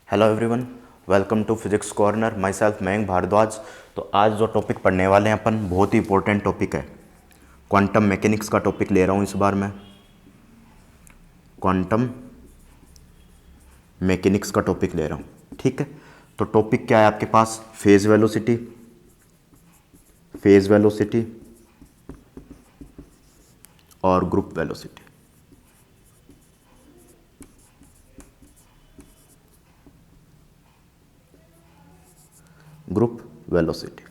Hello everyone, welcome to physics corner. Myself Mayank Bhardwaj. तो आज जो टॉपिक पढ़ने वाले हैं अपन, बहुत ही इंपॉर्टेंट टॉपिक है। क्वांटम मैकेनिक्स का टॉपिक ले रहा हूँ इस बार मैं। क्वांटम मैकेनिक्स का टॉपिक ले रहा हूँ, ठीक है। तो टॉपिक क्या है आपके पास? फेज वेलोसिटी, फेज वेलोसिटी और ग्रुप वेलोसिटी। ग्रुप वेलोसिटी,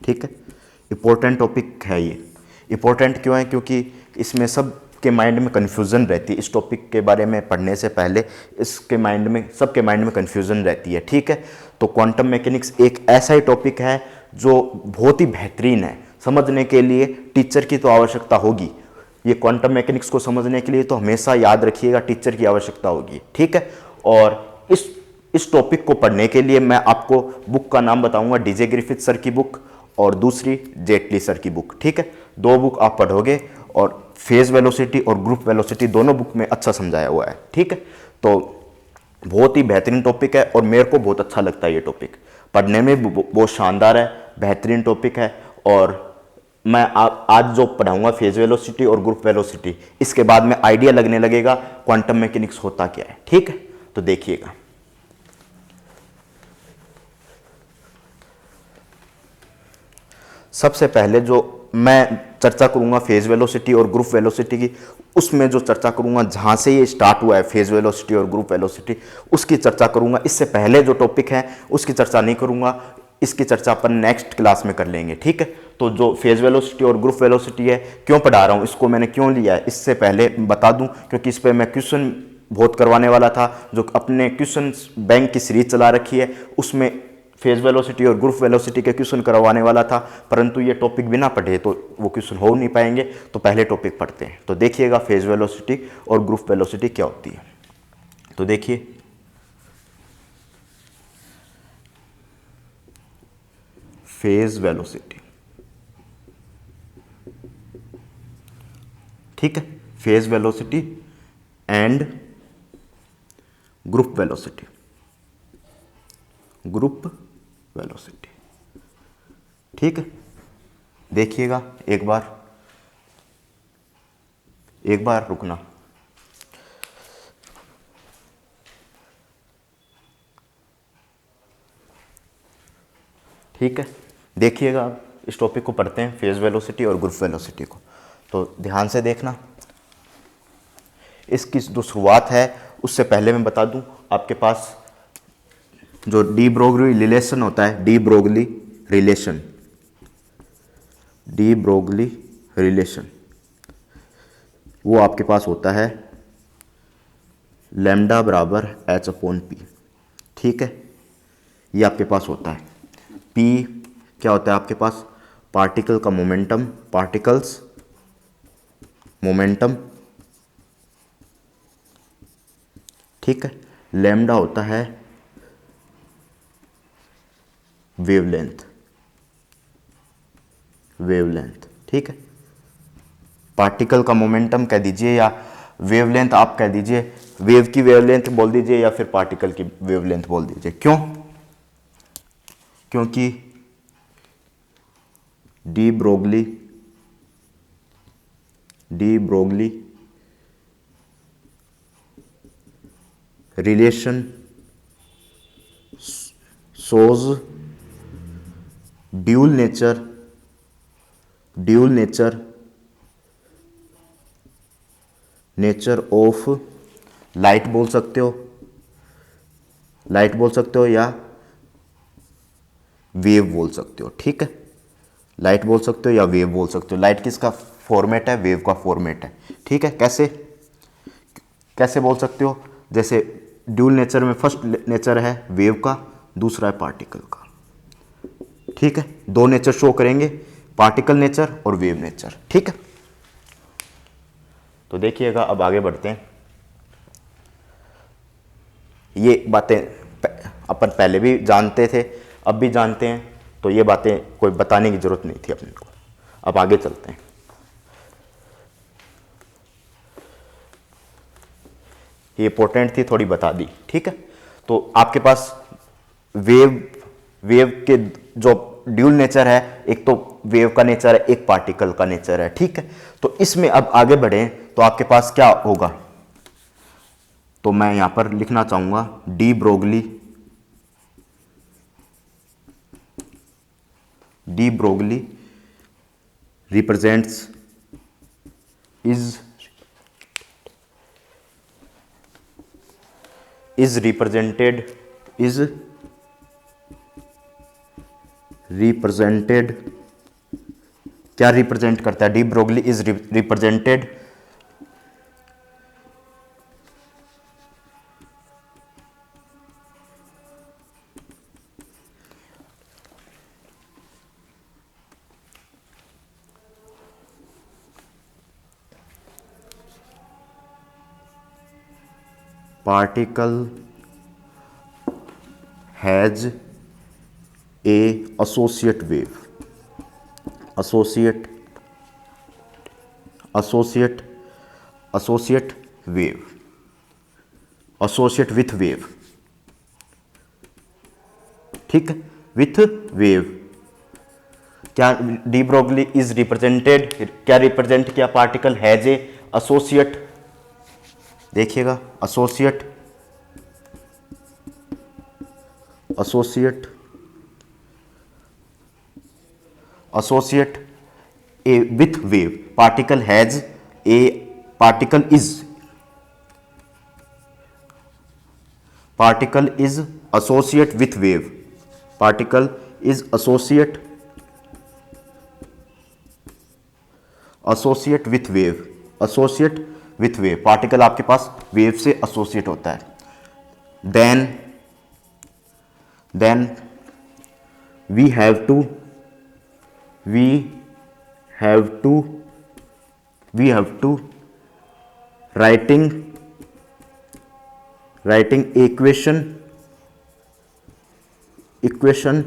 ठीक है। इम्पोर्टेंट टॉपिक है ये। इम्पोर्टेंट क्यों है? क्योंकि इसमें सब के माइंड में कन्फ्यूज़न रहती है। इस टॉपिक के बारे में पढ़ने से पहले इसके माइंड में, सबके माइंड में कन्फ्यूज़न रहती है, ठीक है। तो क्वांटम मैकेनिक्स एक ऐसा ही टॉपिक है जो बहुत ही बेहतरीन है। समझने के लिए टीचर की तो आवश्यकता होगी। ये क्वांटम मैकेनिक्स को समझने के लिए तो हमेशा याद रखिएगा, टीचर की आवश्यकता होगी, ठीक है। और इस टॉपिक को पढ़ने के लिए मैं आपको बुक का नाम बताऊंगा, डीजे ग्रिफिथ सर की बुक और दूसरी जेटली सर की बुक, ठीक है। दो बुक आप पढ़ोगे और फेज वेलोसिटी और ग्रुप वेलोसिटी दोनों बुक में अच्छा समझाया हुआ है, ठीक है। तो बहुत ही बेहतरीन टॉपिक है और मेरे को बहुत अच्छा लगता है ये टॉपिक। पढ़ने में बहुत शानदार है, बेहतरीन टॉपिक है। और मैं आज जो पढ़ाऊंगा फेज वेलोसिटी और ग्रुप वेलोसिटी, इसके बाद में आइडिया लगने लगेगा क्वांटम मैकेनिक्स होता क्या है, ठीक है। तो देखिएगा, सबसे पहले जो मैं चर्चा करूंगा फेज वेलोसिटी और ग्रुप वेलोसिटी की, उसमें जो चर्चा करूंगा जहां से ये स्टार्ट हुआ है फेज वेलोसिटी और ग्रुप वेलोसिटी, उसकी चर्चा करूंगा। इससे पहले जो टॉपिक है उसकी चर्चा नहीं करूंगा, इसकी चर्चा अपन नेक्स्ट क्लास में कर लेंगे, ठीक है। तो जो फेज वेलोसिटी और ग्रुप वेलोसिटी है, क्यों पढ़ा रहा हूँ, इसको मैंने क्यों लिया है, इससे पहले बता दूं, क्योंकि इस पर मैं क्वेश्चन बहुत करवाने वाला था। जो अपने क्वेश्चन बैंक की सीरीज चला रखी है, उसमें फेज वेलोसिटी और ग्रुप वेलोसिटी के क्वेश्चन करवाने वाला था, परंतु ये टॉपिक बिना पढ़े तो वो क्वेश्चन हो नहीं पाएंगे। तो पहले टॉपिक पढ़ते हैं। तो देखिएगा फेज वेलोसिटी और ग्रुप वेलोसिटी क्या होती है। तो देखिए, फेज वेलोसिटी, ठीक है, phase velocity and group velocity, group velocity, ठीक है। देखिएगा, एक बार रुकना। ठीक है, देखिएगा, इस टॉपिक को पढ़ते हैं, फेज वेलोसिटी और ग्रुप वेलोसिटी को। तो ध्यान से देखना। इसकी जो शुरुआत है उससे पहले मैं बता दूं, आपके पास जो डी ब्रोगली रिलेशन होता है, de Broglie relation, de Broglie relation, वो आपके पास होता है लैम्डा बराबर एच अपॉन पी, ठीक है। ये आपके पास होता है। पी क्या होता है आपके पास? पार्टिकल का मोमेंटम, पार्टिकल्स मोमेंटम, ठीक है। लैम्डा होता है वेवलेंथ, वेवलेंथ, ठीक है। पार्टिकल का मोमेंटम कह दीजिए या वेवलेंथ आप कह दीजिए, वेव की वेवलेंथ बोल दीजिए या फिर पार्टिकल की वेवलेंथ बोल दीजिए। क्यों? क्योंकि de Broglie relation shows dual nature of light बोल सकते हो, लाइट बोल सकते हो या वेव बोल सकते हो, ठीक है। लाइट बोल सकते हो या वेव बोल सकते हो। लाइट किसका फॉर्मेट है? वेव का फॉर्मेट है, ठीक है। कैसे कैसे बोल सकते हो? जैसे ड्यूल नेचर में फर्स्ट नेचर है वेव का, दूसरा है पार्टिकल का, ठीक है। दो नेचर शो करेंगे, पार्टिकल नेचर और वेव नेचर, ठीक है। तो देखिएगा, अब आगे बढ़ते हैं। ये बातें अपन पहले भी जानते थे, अब भी जानते हैं, तो ये बातें कोई बताने की जरूरत नहीं थी अपने को। अब आगे चलते हैं। ये इंपॉर्टेंट थी, थोड़ी बता दी, ठीक है। तो आपके पास वेव के जो ड्यूल नेचर है, एक तो वेव का नेचर है, एक पार्टिकल का नेचर है, ठीक है। तो इसमें अब आगे बढ़े तो आपके पास क्या होगा, तो मैं यहां पर लिखना चाहूंगा de Broglie represents is represented क्या रिप्रेजेंट करता है, de Broglie is represented particle has a associate wave with wave, ठीक है, with wave। क्या डी ब्रोगली इज रिप्रेजेंटेड, क्या रिप्रेजेंट किया, पार्टिकल हैज ए एसोसिएट, देखिएगा associate a with wave, particle has a, particle is associate with wave, particle is associate with wave, particle आपके पास wave से associate होता है। Then we have to writing equation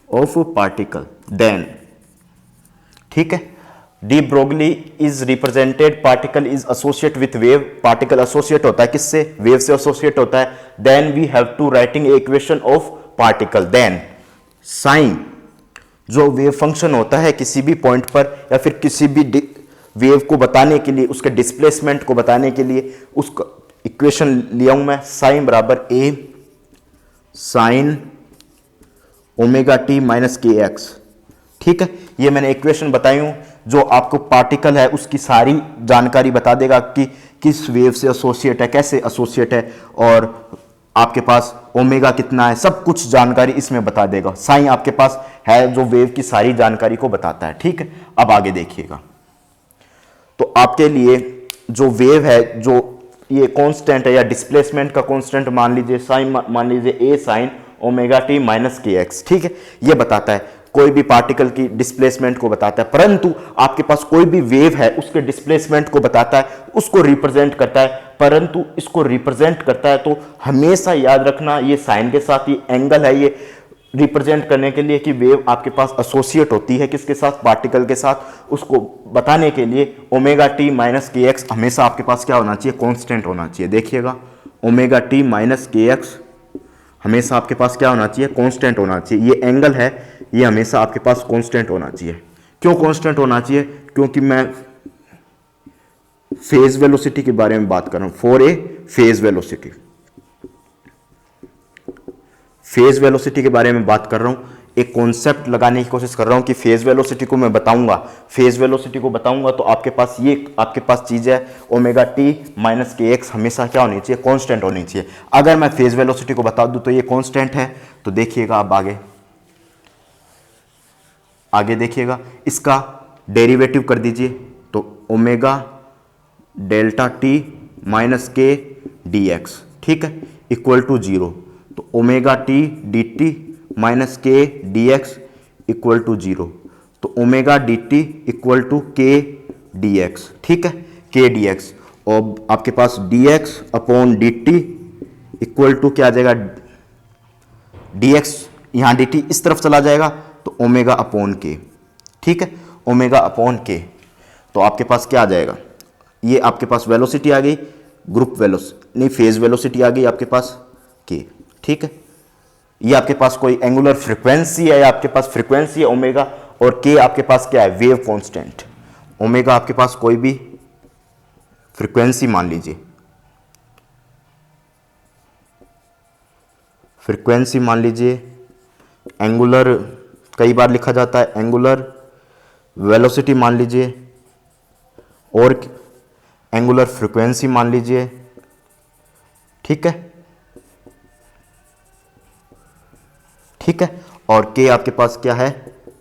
of particle then, ठीक है। De Broglie is represented, particle is associate with wave, particle associate होता है किससे, वेव से एसोसिएट होता है। Then we have to writing equation of particle, then sine, जो wave function होता है किसी भी पॉइंट पर या फिर किसी भी वेव को बताने के लिए, उसके डिस्प्लेसमेंट को बताने के लिए उसका इक्वेशन लिया हूं मैं, साइन बराबर ए साइन ओमेगा टी माइनस के एक्स, ठीक है। ये मैंने इक्वेशन बताई हूं जो आपको पार्टिकल है उसकी सारी जानकारी बता देगा कि किस वेव से एसोसिएट है, कैसे एसोसिएट है, और आपके पास ओमेगा कितना है, सब कुछ जानकारी इसमें बता देगा। साइन आपके पास है जो वेव की सारी जानकारी को बताता है, ठीक है। अब आगे देखिएगा, तो आपके लिए जो वेव है, जो ये कांस्टेंट है या डिस्प्लेसमेंट का कांस्टेंट मान लीजिए, साइन मान लीजिए ए साइन ओमेगा टी माइनस के एक्स, ठीक है। ये बताता है कोई भी पार्टिकल की डिस्प्लेसमेंट को बताता है, परंतु आपके पास कोई भी वेव है उसके डिस्प्लेसमेंट को बताता है, उसको रिप्रेजेंट करता है, परंतु इसको रिप्रेजेंट करता है तो हमेशा याद रखना ये साइन के साथ, ये एंगल है, ये रिप्रेजेंट करने के लिए कि वेव आपके पास एसोसिएट होती है किसके साथ, पार्टिकल के साथ। उसको बताने के लिए ओमेगा टी माइनस के एक्स हमेशा आपके पास क्या होना चाहिए, कांस्टेंट होना चाहिए। देखिएगा ओमेगा टी माइनस के एक्स हमेशा आपके पास क्या होना चाहिए, कांस्टेंट होना चाहिए। ये एंगल है, ये हमेशा आपके पास कांस्टेंट होना चाहिए। क्यों कांस्टेंट होना चाहिए, क्योंकि मैं फेज वेलोसिटी के बारे में बात कर रहा हूं, for A phase velocity, phase velocity के बारे में बात कर रहा हूं। एक कॉन्सेप्ट लगाने की कोशिश कर रहा हूं कि फेज वेलोसिटी को मैं बताऊंगा, फेज वेलोसिटी को बताऊंगा तो आपके पास ये आपके पास चीज है ओमेगा टी माइनस के एक्स हमेशा क्या होनी चाहिए, कांस्टेंट होनी चाहिए। अगर मैं फेज वेलोसिटी को बता दूं तो ये कांस्टेंट है, तो देखिएगा अब आगे देखिएगा, इसका डेरिवेटिव कर दीजिए, तो omega delta T minus K D X, ठीक है, इक्वल टू 0। तो omega T D T minus K D x equal to 0, तो omega D T equal to K D X, ठीक है, के डी एक्स। और आपके पास D X upon D T equal to क्या आ जाएगा, डी एक्स, यहाँ डी टी इस तरफ चला जाएगा तो ओमेगा अपॉन के, ठीक है, ओमेगा अपॉन के। तो आपके पास क्या आ जाएगा, ये आपके पास वेलोसिटी आ गई, ग्रुप वेलोसिटी नहीं फेज वेलोसिटी आ गई आपके पास के, ठीक है। ये आपके पास कोई एंगुलर फ्रीक्वेंसी है, आपके पास फ्रीक्वेंसी है ओमेगा, और के आपके पास क्या है, वेव कांस्टेंट। ओमेगा आपके पास कोई भी फ्रीक्वेंसी मान लीजिए, फ्रीक्वेंसी मान लीजिए, एंगुलर कई बार लिखा जाता है एंगुलर वेलोसिटी मान लीजिए, और एंगुलर फ्रीक्वेंसी मान लीजिए, ठीक है, ठीक है। और के आपके पास क्या है,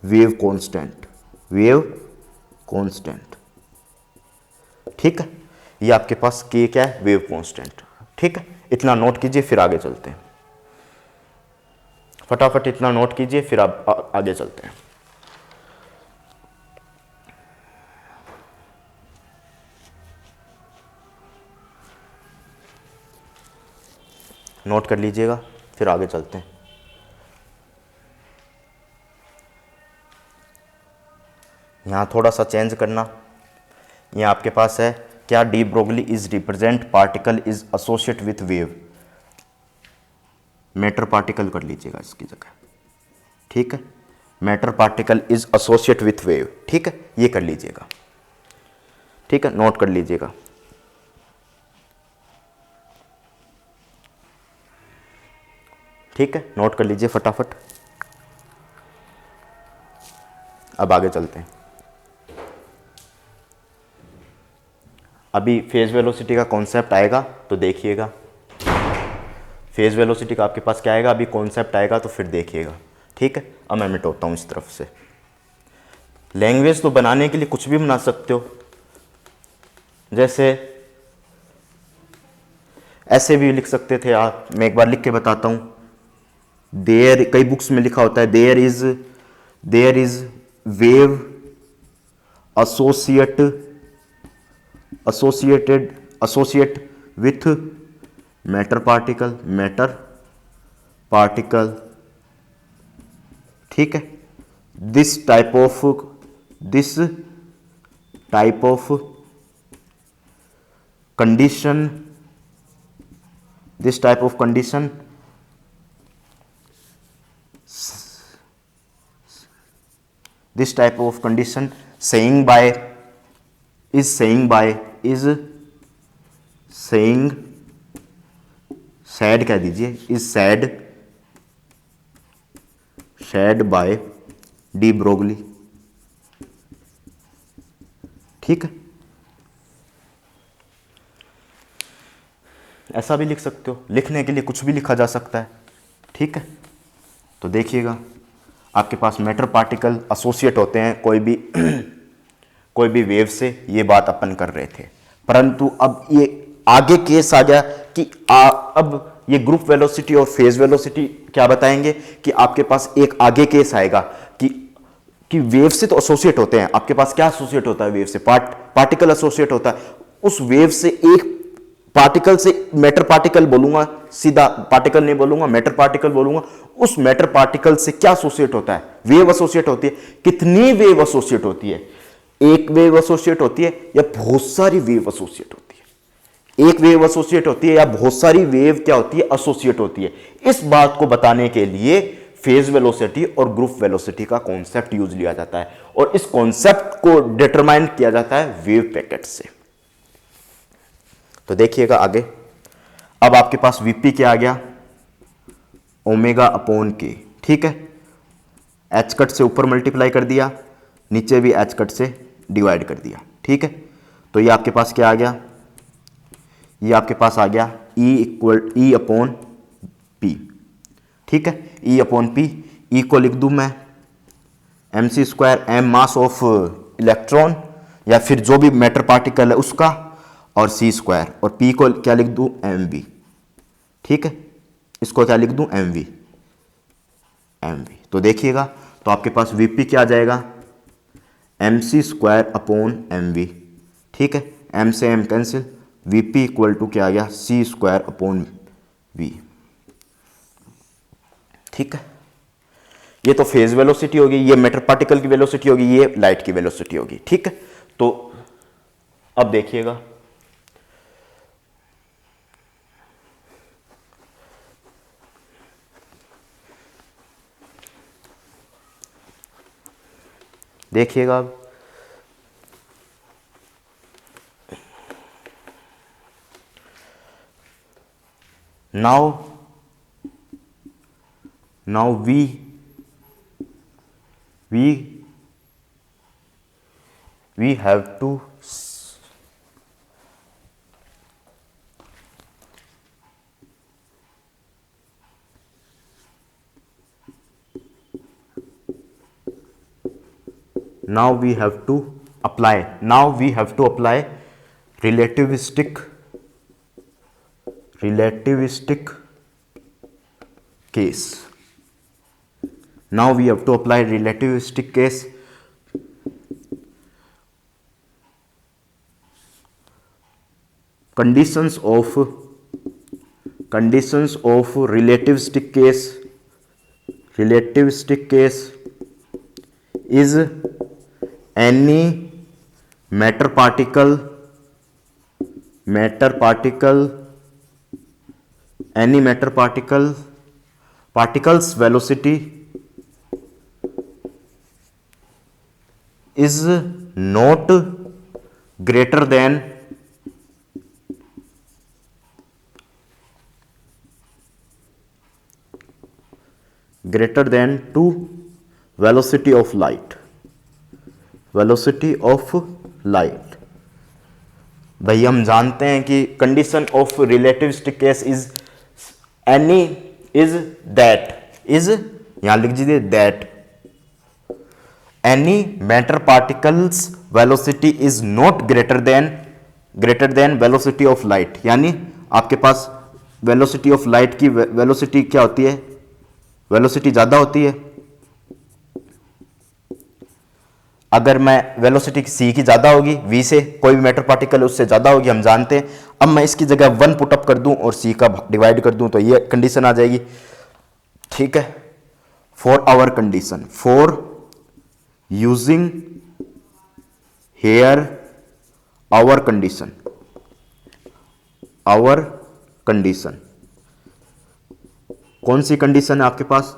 वेव कांस्टेंट, वेव कांस्टेंट, ठीक है। ये आपके पास के क्या है, वेव कांस्टेंट, ठीक है। इतना नोट कीजिए फिर आगे चलते हैं, फटाफट इतना नोट कीजिए फिर आप आगे चलते हैं। नोट कर लीजिएगा फिर आगे चलते हैं। यहां थोड़ा सा चेंज करना, ये आपके पास है क्या, de Broglie is represent particle is associate with wave, matter particle कर लीजिएगा इसकी जगह, ठीक है। Matter particle is associate with wave, ठीक है, ये कर लीजिएगा, ठीक है, नोट कर लीजिएगा। ठीक है, नोट कर लीजिए फटाफट। अब आगे चलते हैं। अभी फेज वेलोसिटी का कॉन्सेप्ट आएगा तो देखिएगा, फेज वेलोसिटी का आपके पास क्या आएगा, अभी कॉन्सेप्ट आएगा तो फिर देखिएगा, ठीक है। अब मैं मिटाता हूँ इस तरफ से। लैंग्वेज तो बनाने के लिए कुछ भी बना सकते हो, जैसे ऐसे भी लिख सकते थे आप, मैं एक बार लिख के बताता हूँ। देयर, कई बुक्स में लिखा होता है there is wave associate with matter particle, ठीक है। This type of condition saying said कह दीजिए, is said by de Broglie, ठीक है। ऐसा भी लिख सकते हो, लिखने के लिए कुछ भी लिखा जा सकता है, ठीक है। तो देखिएगा आपके पास मैटर पार्टिकल एसोसिएट होते हैं कोई भी वेव से, ये बात अपन कर रहे थे। परंतु अब ये आगे केस आ गया कि अब ये ग्रुप वेलोसिटी और फेज वेलोसिटी क्या बताएंगे कि आपके पास एक आगे केस आएगा कि वेव से तो एसोसिएट होते हैं, आपके पास क्या एसोसिएट होता है, वेव से पार्टिकल एसोसिएट होता है। उस वेव से एक पार्टिकल से, मैटर पार्टिकल बोलूंगा, सीधा पार्टिकल नहीं बोलूंगा, मैटर पार्टिकल बोलूंगा। उस मैटर पार्टिकल से क्या एसोसिएट होता है, वेव एसोसिएट होती है। कितनी वेव एसोसिएट होती है, एक वेव एसोसिएट होती है या बहुत सारी वेव एसोसिएट होती है, एक वेव एसोसिएट होती है या बहुत सारी वेव क्या होती है, एसोसिएट होती है। इस बात को बताने के लिए फेज वेलोसिटी और ग्रुप वेलोसिटी का कॉन्सेप्ट यूज लिया जाता है, और इस कॉन्सेप्ट को डिटरमाइन किया जाता है वेव पैकेट से। तो देखिएगा आगे, अब आपके पास वीपी क्या आ गया, ओमेगा अपॉन के, ठीक है। एच कट से ऊपर मल्टीप्लाई कर दिया, नीचे भी एच कट से डिवाइड कर दिया, ठीक है। तो ये आपके पास क्या आ गया, ये आपके पास आ गया ई अपॉन पी, ठीक है। ई अपॉन पी, ई को लिख दूं मैं mc², m mass of electron या फिर जो भी मैटर पार्टिकल है उसका, और c², और p को क्या लिख दूं, mv, ठीक है। इसको क्या लिख दूं, mv। तो देखिएगा, तो आपके पास vp क्या आ जाएगा, mc² अपॉन mv, ठीक है। m से m cancel, vp equal to क्या आ गया, c² अपॉन v, ठीक है। ये तो फेज वेलोसिटी होगी, ये मैटर पार्टिकल की वेलोसिटी होगी, ये लाइट की वेलोसिटी होगी। ठीक है, तो अब देखिएगा, देखिएगा अब now we have to apply relativistic case. Now we have to apply relativistic case. Conditions of relativistic case is any matter particle's velocity is not greater than to velocity of light. भाई हम जानते हैं कि condition of relativistic case is यहां लिख दीजिए that any matter particles velocity is not greater than velocity of light. यानी आपके पास वेलोसिटी ऑफ लाइट की वेलोसिटी क्या होती है, वेलोसिटी ज्यादा होती है। अगर मैं वेलोसिटी सी की ज्यादा होगी v से, कोई भी मैटर पार्टिकल है उससे ज्यादा होगी, हम जानते हैं। अब मैं इसकी जगह 1 पुटअप कर दूं और c का डिवाइड कर दूं तो ये कंडीशन आ जाएगी। ठीक है, for our condition, for using here our condition, कौन सी कंडीशन है आपके पास,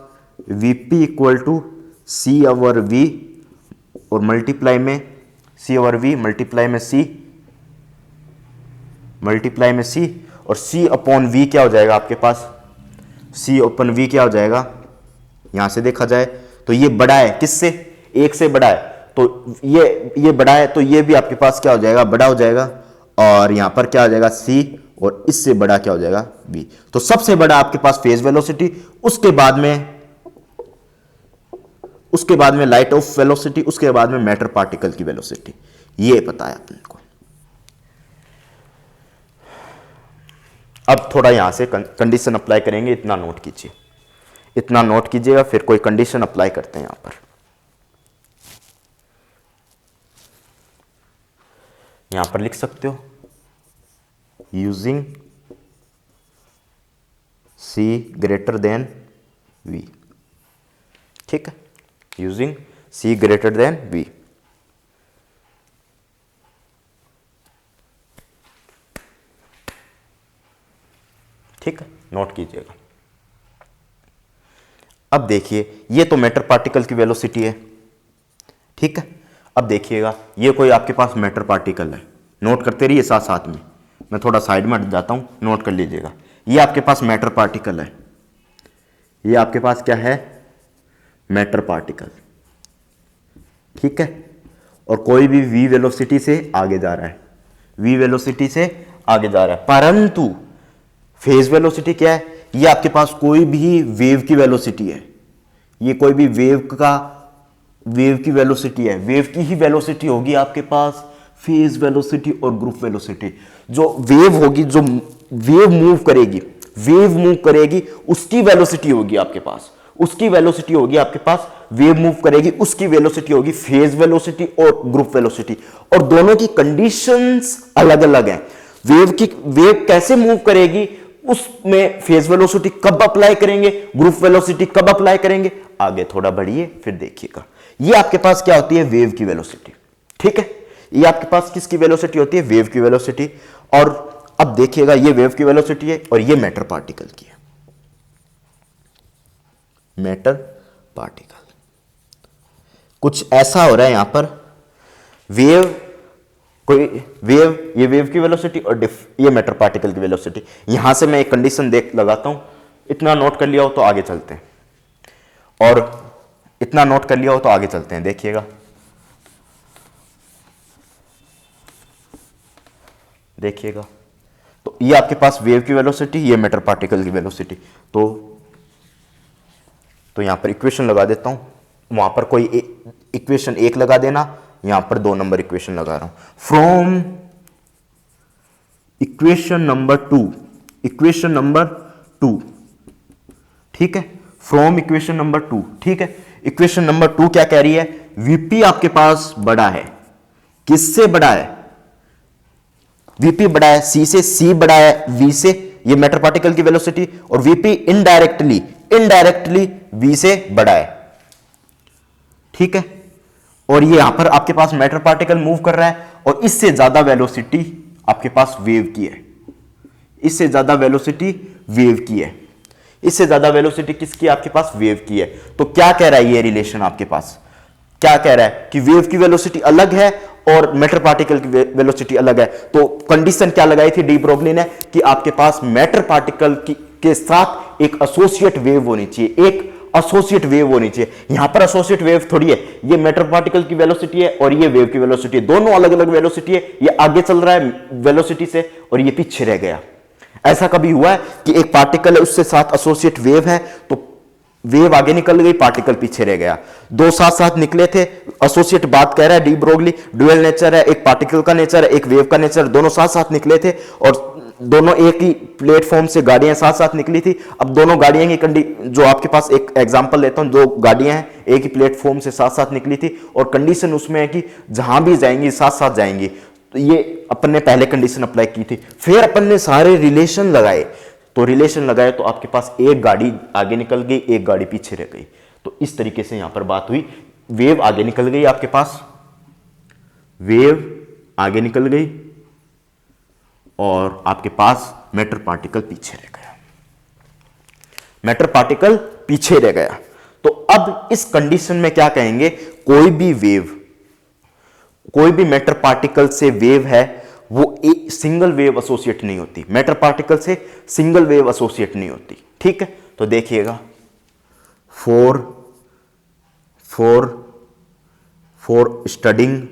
Vp equal to c over v और मल्टीप्लाई में c ओवर v मल्टीप्लाई में c और c अपॉन v क्या हो जाएगा आपके पास, c अपॉन v क्या हो जाएगा, यहां से देखा जाए तो ये बड़ा है किससे, 1 से बड़ा है, तो ये बड़ा है तो ये भी आपके पास क्या हो जाएगा, बड़ा हो जाएगा। और यहां पर क्या हो जाएगा c और इससे बड़ा क्या हो जाएगा v। तो सबसे बड़ा आपके पास फेज वेलोसिटी, उसके बाद में लाइट ऑफ वेलोसिटी, उसके बाद में मैटर पार्टिकल की वेलोसिटी, ये पता है अपन को। अब थोड़ा यहां से कंडीशन अप्लाई करेंगे, इतना नोट कीजिएगा, फिर कोई कंडीशन अप्लाई करते हैं। यहां पर लिख सकते हो using c greater than v। ठीक है, using c greater than v। ठीक है, नोट कीजिएगा। अब देखिए, ये तो मैटर पार्टिकल की वेलोसिटी है। ठीक है, अब देखिएगा, ये कोई आपके पास मैटर पार्टिकल है, नोट करते रहिए साथ साथ में, मैं थोड़ा साइड में हट जाता हूं, नोट कर लीजिएगा। ये आपके पास मैटर पार्टिकल है, ये आपके पास क्या है, मैटर पार्टिकल। ठीक है, और कोई भी v वेलोसिटी से आगे जा रहा है, परंतु फेज वेलोसिटी क्या है, ये आपके पास कोई भी वेव की वेलोसिटी है, ये कोई भी वेव की वेलोसिटी है, वेव की ही वेलोसिटी होगी आपके पास, फेज वेलोसिटी और ग्रुप वेलोसिटी। जो वेव होगी, जो वेव मूव करेगी उसकी वेलोसिटी होगी आपके पास, वेव मूव करेगी उसकी वेलोसिटी होगी फेज वेलोसिटी और ग्रुप वेलोसिटी। और दोनों की कंडीशंस अलग अलग हैं। वेव कैसे मूव करेगी, उसमें फेज वेलोसिटी कब अप्लाई करेंगे, ग्रुप वेलोसिटी कब अप्लाई करेंगे, आगे थोड़ा बढ़िए फिर देखिएगा। ये आपके पास क्या होती है, वेव की वेलोसिटी। ठीक है, ये आपके पास किसकी वेलोसिटी होती है, वेव की वेलोसिटी। और अब देखिएगा ये वेव की वेलोसिटी है और ये मैटर पार्टिकल की है, मैटर पार्टिकल। कुछ ऐसा हो रहा है यहां पर, वेव, कोई वेव, ये वेव की वेलोसिटी और ये मैटर पार्टिकल की वेलोसिटी। यहां से मैं एक कंडीशन देख लगाता हूं, इतना नोट कर लिया हो तो आगे चलते हैं, और इतना नोट कर लिया हो तो आगे चलते हैं। देखिएगा, देखिएगा, तो ये आपके पास वेव की वेलोसिटी, ये मैटर पार्टिकल की वेलोसिटी। तो यहां पर इक्वेशन लगा देता हूं, वहां पर कोई इक्वेशन एक लगा देना, यहां पर 2 नंबर इक्वेशन लगा रहा हूं। From equation number 2, equation number 2, ठीक है, फ्रॉम इक्वेशन नंबर 2, ठीक है। इक्वेशन नंबर 2 क्या कह रही है, वीपी आपके पास बड़ा है, किससे बड़ा है, वीपी बड़ा है सी से, सी बड़ा है वी से, ये मैटर पार्टिकल की वेलोसिटी, और वीपी इनडायरेक्टली, इनडायरेक्टली वी से बड़ा है, ठीक है। और ये यहां पर आपके पास मैटर पार्टिकल मूव कर रहा है, और इससे ज्यादा वेलोसिटी आपके पास वेव की है, इससे ज्यादा वेलोसिटी वेव की है, इससे ज्यादा वेलोसिटी किसकी, आपके पास वेव की है। तो क्या कह रहा है ये रिलेशन आपके पास, क्या कह रहा है कि वेव की वेलोसिटी अलग है और मैटर पार्टिकल की वेलोसिटी अलग है। तो कंडीशन क्या लगाई थी डी ब्रोगली ने, कि आपके पास मैटर पार्टिकल के साथ एक एसोसिएट वेव होनी चाहिए, एक एसोसिएट वेव होनी चाहिए। यहां पर एसोसिएट वेव थोड़ी है, ये मैटर पार्टिकल की वेलोसिटी है और ये वेव की वेलोसिटी है, दोनों अलग अलग वेलोसिटी है। ये आगे चल रहा है वेलोसिटी से और ये पीछे रह गया। ऐसा कभी हुआ है कि एक पार्टिकल है उससे साथ एसोसिएट वेव है, तो वेव आगे निकल गई, पार्टिकल पीछे रह गया। दो साथ साथ निकले थे, एसोसिएट बात कह रहा है डी ब्रोगली, ड्यूअल नेचर है, एक पार्टिकल का नेचर है, एक वेव का नेचर, दोनों साथ साथ निकले थे, और दोनों एक ही प्लेटफॉर्म से गाड़ियां साथ साथ निकली थी। अब दोनों गाड़ियां की जो आपके पास एक एग्जांपल लेता हूं, दो गाड़ियां हैं एक ही प्लेटफॉर्म से साथ साथ निकली थी, और कंडीशन उसमें है कि जहां भी जाएंगी साथ साथ जाएंगी। तो ये अपन ने पहले कंडीशन अप्लाई की थी, फिर अपन ने सारे रिलेशन लगाए, तो रिलेशन लगाए तो आपके पास एक गाड़ी आगे निकल गई, एक गाड़ी पीछे रह गई। तो इस तरीके से यहां पर बात हुई, वेव आगे निकल गई आपके पास, वेव आगे निकल गई और आपके पास मैटर पार्टिकल पीछे रह गया, मैटर पार्टिकल पीछे रह गया। तो अब इस कंडीशन में क्या कहेंगे, कोई भी वेव, कोई भी मैटर पार्टिकल से वेव है वो एक सिंगल वेव एसोसिएट नहीं होती, मैटर पार्टिकल से सिंगल वेव एसोसिएट नहीं होती, ठीक है। तो देखिएगा, for studying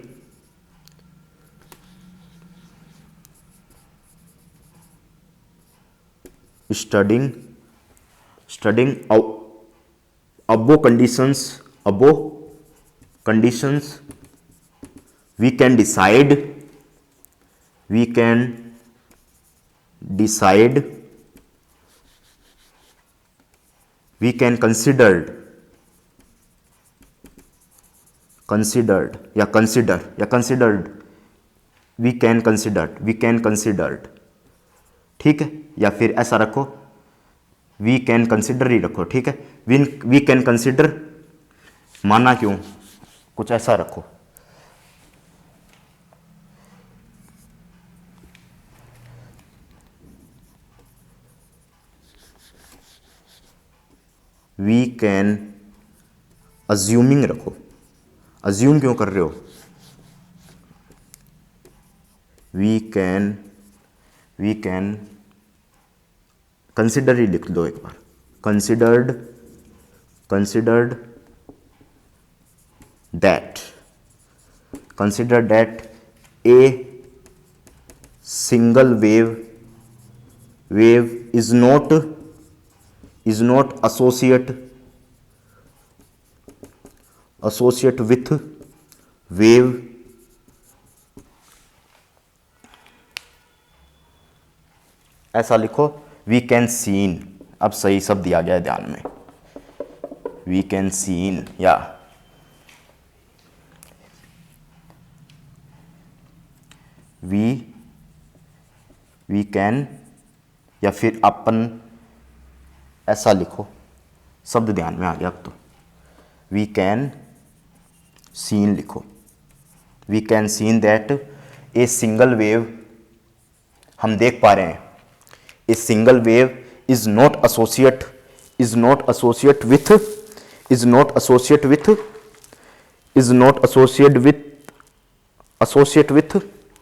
above conditions we can decide we can considered या considered we can considered, ठीक है। या फिर ऐसा रखो, वी कैन कंसिडर ही रखो, ठीक है। वी कैन कंसिडर माना क्यों, कुछ ऐसा रखो, वी कैन अज्यूमिंग रखो, अज्यूम क्यों कर रहे हो, वी कैन कंसिडर ही लिख दो एक बार, considered that a single wave is not associate with wave ऐसा लिखो, वी कैन सीन, अब सही शब्द दिया गया है ध्यान में, वी कैन सीन, या वी कैन या फिर अपन ऐसा लिखो, शब्द ध्यान में आ गया अब तो, वी कैन सीन लिखो, we can seen that a single wave, हम देख पा रहे हैं a single wave is not associate with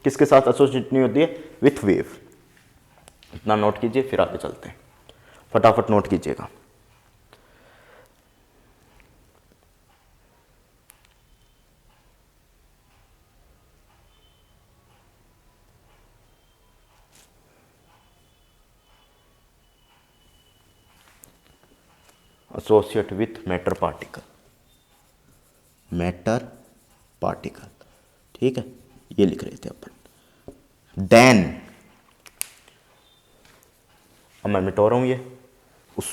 किसके साथ एसोसिएट नहीं होती है, विथ वेव। इतना नोट कीजिए, फिर आगे चलते हैं, फटाफट नोट कीजिएगा। एसोसिएट विथ मैटर पार्टिकल, ठीक है, ये लिख रहे थे अपन। देन, अब मैं मिटा रहा हूं ये उस,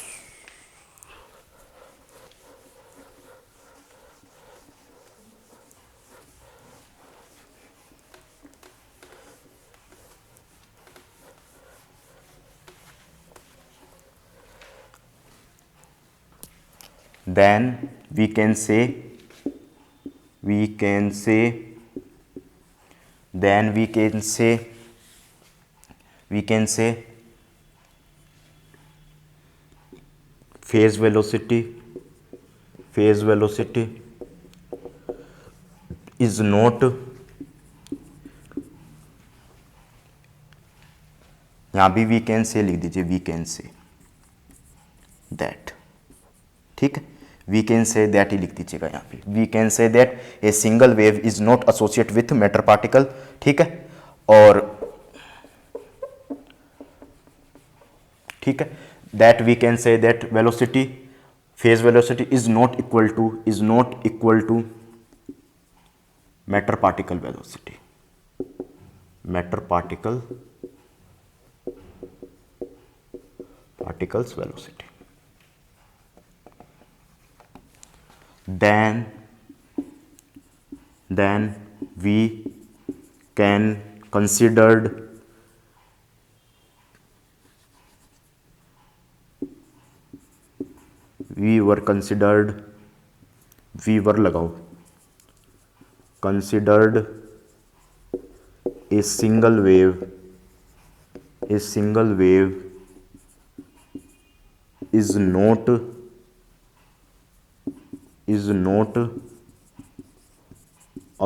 then we can say phase velocity is not, यहां भी we can say लिख दीजिए, we can say that, ठीक है, वी कैन से दैट ही लिख दीजिएगा यहाँ पे, we can say that a single wave is not associate with matter particle, ठीक है, और ठीक है, that we can say that velocity, phase velocity is not equal to matter particle velocity, particles velocity। then we can considered we were लगाओ, considered a single wave is not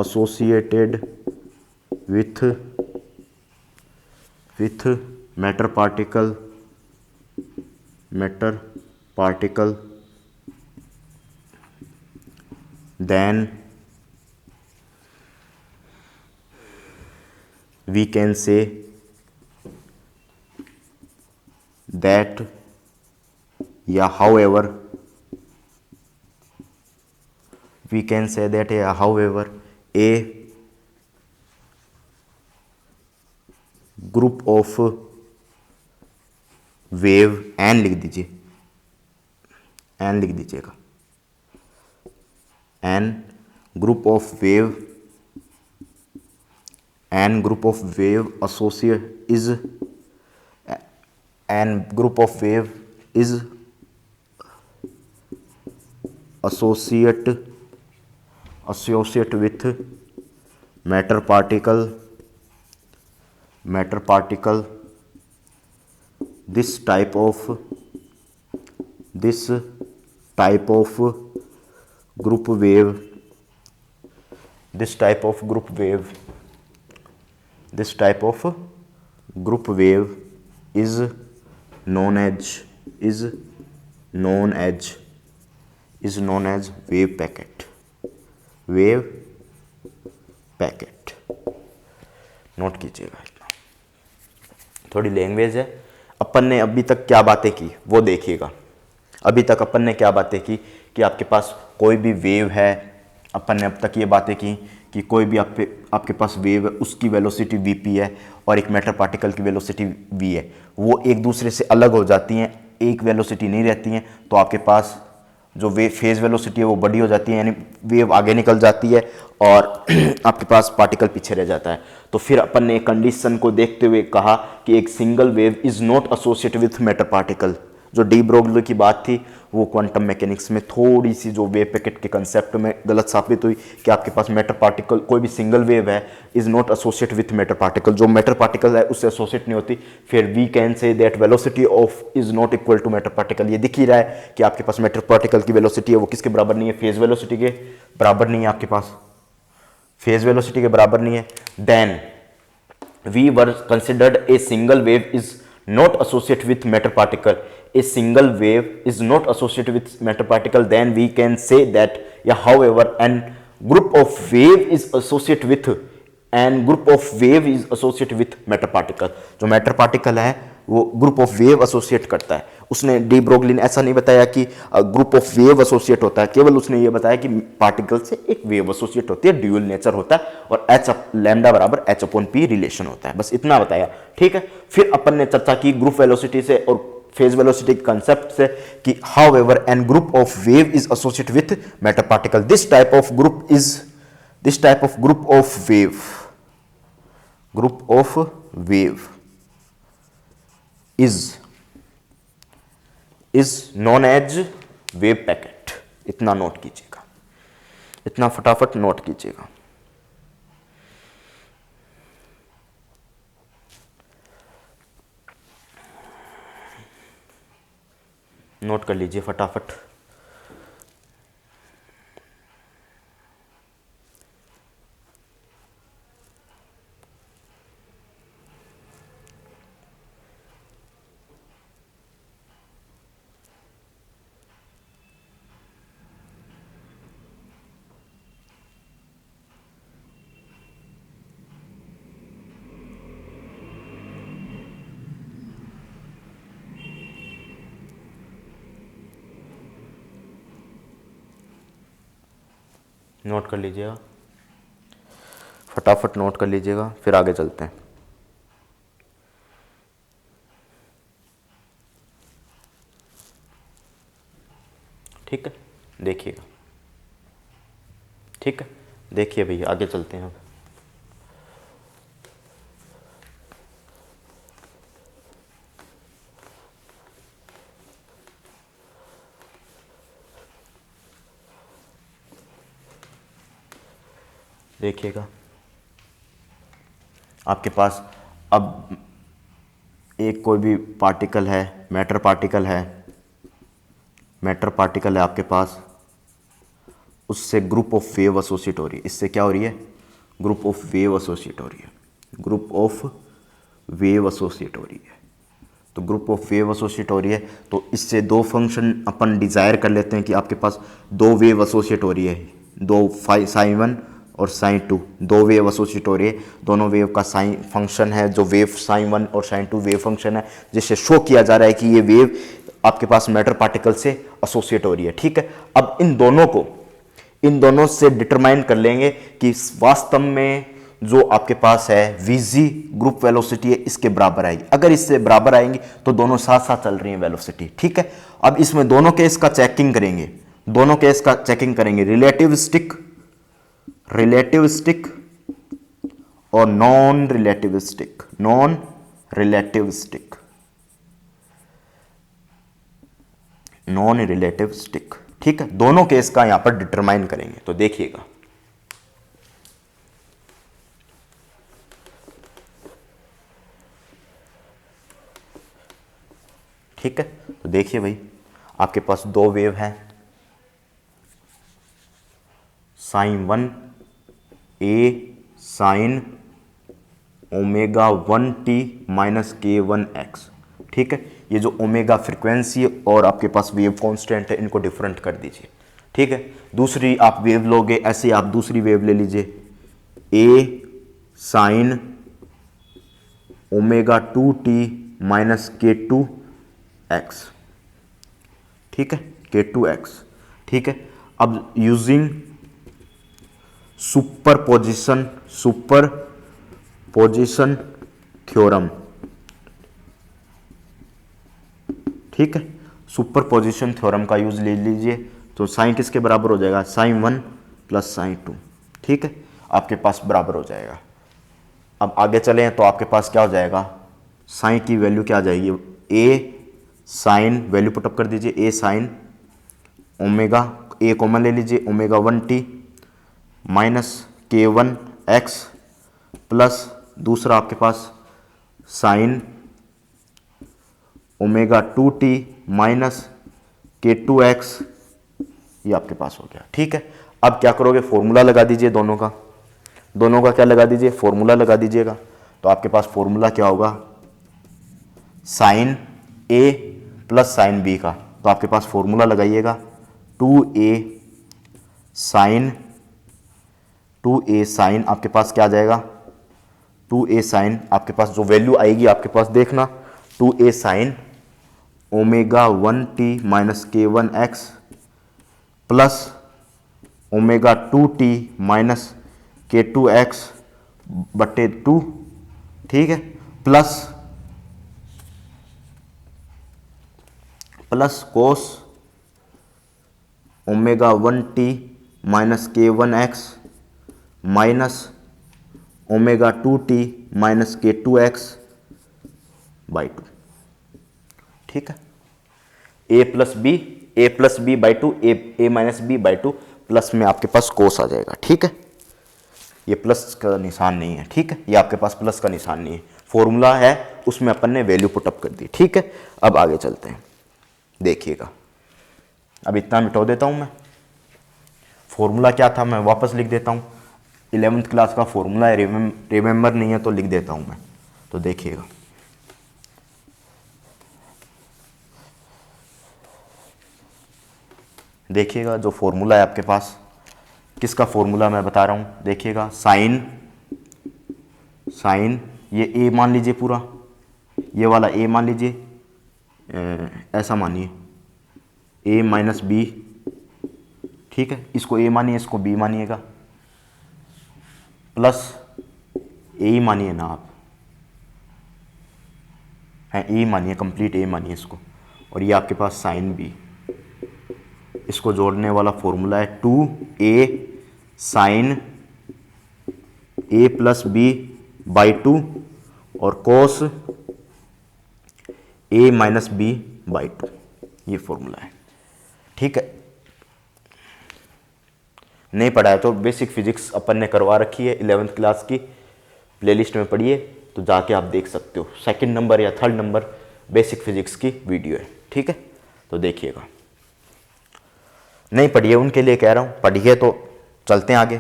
associated with matter particle, then we can say that, या however, we can say that however a group of wave n लिख दीजिए, n लिख दीजिएगा, n group of wave associate is n group of wave is associate with matter particle, this type of group wave is known as wave packet. Note कीजिएगा इतना, थोड़ी language है। अपन ने अभी तक क्या बातें की वो देखिएगा। अभी तक अपन ने क्या बातें की कि आपके पास कोई भी वेव है, अपन ने अब तक ये बातें की कि कोई भी आपके पास वेव है, उसकी वेलोसिटी vp है और एक मैटर पार्टिकल की वेलोसिटी v है, वो एक दूसरे से अलग हो जाती हैं, एक वेलोसिटी नहीं रहती हैं। तो आपके पास जो वे फेज वेलोसिटी है वो बड़ी हो जाती है, यानी वेव आगे निकल जाती है और आपके पास पार्टिकल पीछे रह जाता है। तो फिर अपन ने कंडीशन को देखते हुए कहा कि एक single wave is not associated with matter particle. जो डी ब्रोगली की बात थी वो क्वांटम मैकेनिक्स में थोड़ी सी जो वेव पैकेट के कंसेप्ट में गलत साबित हुई कि आपके पास मैटर पार्टिकल, कोई भी सिंगल वेव है, is not associate with matter particle, जो मैटर पार्टिकल है उससे एसोसिएट नहीं होती। फिर we can say that velocity of is not equal to matter particle. ये दिख ही रहा है कि आपके पास मैटर पार्टिकल की वेलोसिटी है वो किसके बराबर नहीं है, फेज वेलोसिटी के बराबर नहीं है, आपके पास फेज वेलोसिटी के बराबर नहीं है। Then we were considered a single wave is not associated with matter particle, a single wave is not associated with matter particle, then we can say that yeah, however an group of wave is associated with matter particle। जो matter particle है वो group of wave associate करता है। उसने de Broglie ने ऐसा नहीं बताया कि ग्रुप ऑफ वेव एसोसिएट होता है, केवल उसने ये बताया कि पार्टिकल से एक वेव एसोसिएट होती है, ड्यूअल नेचर होता है और एच लैम्डा बराबर एच अपॉन पी रिलेशन होता है, बस इतना बताया। ठीक है, फिर अपन ने चर्चा की ग्रुप वेलोसिटी से और फेज वेलोसिटी के कंसेप्ट से कि however an group of wave is associate with matter particle, this type of group of wave is known as wave packet. इतना नोट कीजिएगा, इतना फटाफट नोट कीजिएगा। नोट कर लीजिए फटाफट। नोट कर लीजिएगा, फटाफट नोट कर लीजिएगा, फिर आगे चलते हैं। ठीक है, देखिएगा। ठीक है, देखिए भैया, आगे चलते हैं अब। देखिएगा, आपके पास अब एक कोई भी पार्टिकल है, मैटर पार्टिकल है आपके पास, उससे ग्रुप ऑफ वेव एसोसिएट हो रही है। इससे क्या हो रही है, ग्रुप ऑफ वेव एसोसिएट हो रही है, ग्रुप ऑफ वेव एसोसिएट हो रही है। तो ग्रुप ऑफ वेव एसोसिएट हो रही है तो इससे दो फंक्शन अपन डिज़ायर कर लेते हैं कि आपके पास दो वेव एसोसिएट हो रही है, दो साइन 1 और साइन 2, दो वेव एसोसिएट हो रही है। दोनों वेव का साइन फंक्शन है जो वेव साइन 1 और साइन 2 वेव फंक्शन है, जिससे शो किया जा रहा है कि ये वेव आपके पास मैटर पार्टिकल से एसोसिएट हो रही है। ठीक है, अब इन दोनों से डिटरमाइन कर लेंगे कि वास्तव में जो आपके पास है वीजी ग्रुप वेलोसिटी है इसके बराबर आएगी। अगर इससे बराबर आएंगी तो दोनों साथ साथ चल रही हैं वेलोसिटी। ठीक है, अब इसमें दोनों केस का चेकिंग करेंगे, रिलेटिविस्टिक और नॉन रिलेटिविस्टिक। ठीक है, दोनों केस का यहां पर डिटरमाइन करेंगे। तो देखिएगा, ठीक है, तो देखिए भाई, आपके पास दो वेव हैं, sine 1 A sine omega 1t minus k1x। ठीक है, ये जो ओमेगा फ्रीक्वेंसी और आपके पास वेव कांस्टेंट है, इनको डिफरेंट कर दीजिए। ठीक है, दूसरी आप वेव लोगे, ऐसे आप दूसरी वेव ले लीजिए, ए sine omega 2t minus k2x। ठीक है, k2x। ठीक है, अब यूजिंग सुपरपोजिशन थ्योरम। ठीक है, सुपरपोजिशन थ्योरम का यूज ले लीजिए तो साइन किसके बराबर हो जाएगा, साइन 1 प्लस साइन 2, ठीक है, आपके पास बराबर हो जाएगा। अब आगे चलें तो आपके पास क्या हो जाएगा, साइन की वैल्यू क्या आ जाएगी, ए साइन, वैल्यू पुटअप कर दीजिए, ए साइन ओमेगा, ए कॉमन ले लीजिए, omega 1t minus k1 x plus दूसरा आपके पास sine omega 2t minus k2x, ये आपके पास हो गया, ठीक है। अब क्या करोगे, फॉर्मूला लगा दीजिए दोनों का क्या लगा दीजिए, फॉर्मूला लगा दीजिएगा। तो आपके पास फॉर्मूला क्या होगा, साइन ए प्लस साइन बी का, तो आपके पास फॉर्मूला लगाइएगा 2a साइन आपके पास क्या आ जाएगा, 2a साइन आपके पास जो वैल्यू आएगी आपके पास देखना, 2a sine omega 1t minus k1x plus omega 2t minus k2x बटे 2, ठीक है, plus cos omega 1t minus k1x minus omega 2t minus k2x by 2, ठीक है। a plus b by 2, a minus b by 2 plus में आपके पास कोस आ जाएगा, ठीक है। ये प्लस का निशान नहीं है, ठीक है, ये आपके पास प्लस का निशान नहीं है, फॉर्मूला है उसमें अपन ने वैल्यू पुटअप कर दी, ठीक है। अब आगे चलते हैं, देखिएगा, अब इतना मिटा देता हूं मैं, फॉर्मूला क्या था मैं वापस लिख देता हूं, 11th क्लास का फॉर्मूला है, रिमेंबर नहीं है तो लिख देता हूं मैं, तो देखिएगा, जो फॉर्मूला है आपके पास, किसका फॉर्मूला मैं बता रहा हूं, देखिएगा, साइन ये ए मान लीजिए पूरा, ये वाला ए मान लीजिए, ऐसा मानिए ए माइनस बी, ठीक है, इसको ए मानिए, इसको बी मानिएगा, प्लस ए ही मानिए ना आप, है ए मानिए, कंप्लीट ए मानिए इसको, और ये आपके पास साइन बी, इसको जोड़ने वाला फॉर्मूला है 2a sine a plus b by 2 और cos a minus b by 2, ये फॉर्मूला है, ठीक है। नहीं पढ़ा है तो बेसिक फिजिक्स अपन ने करवा रखी है 11th क्लास की, प्लेलिस्ट में पढ़िए तो जाके आप देख सकते हो, 2nd नंबर या 3rd नंबर बेसिक फिजिक्स की वीडियो है, ठीक है। तो देखिएगा, नहीं पढ़िए उनके लिए कह रहा हूँ, पढ़िए तो चलते हैं आगे।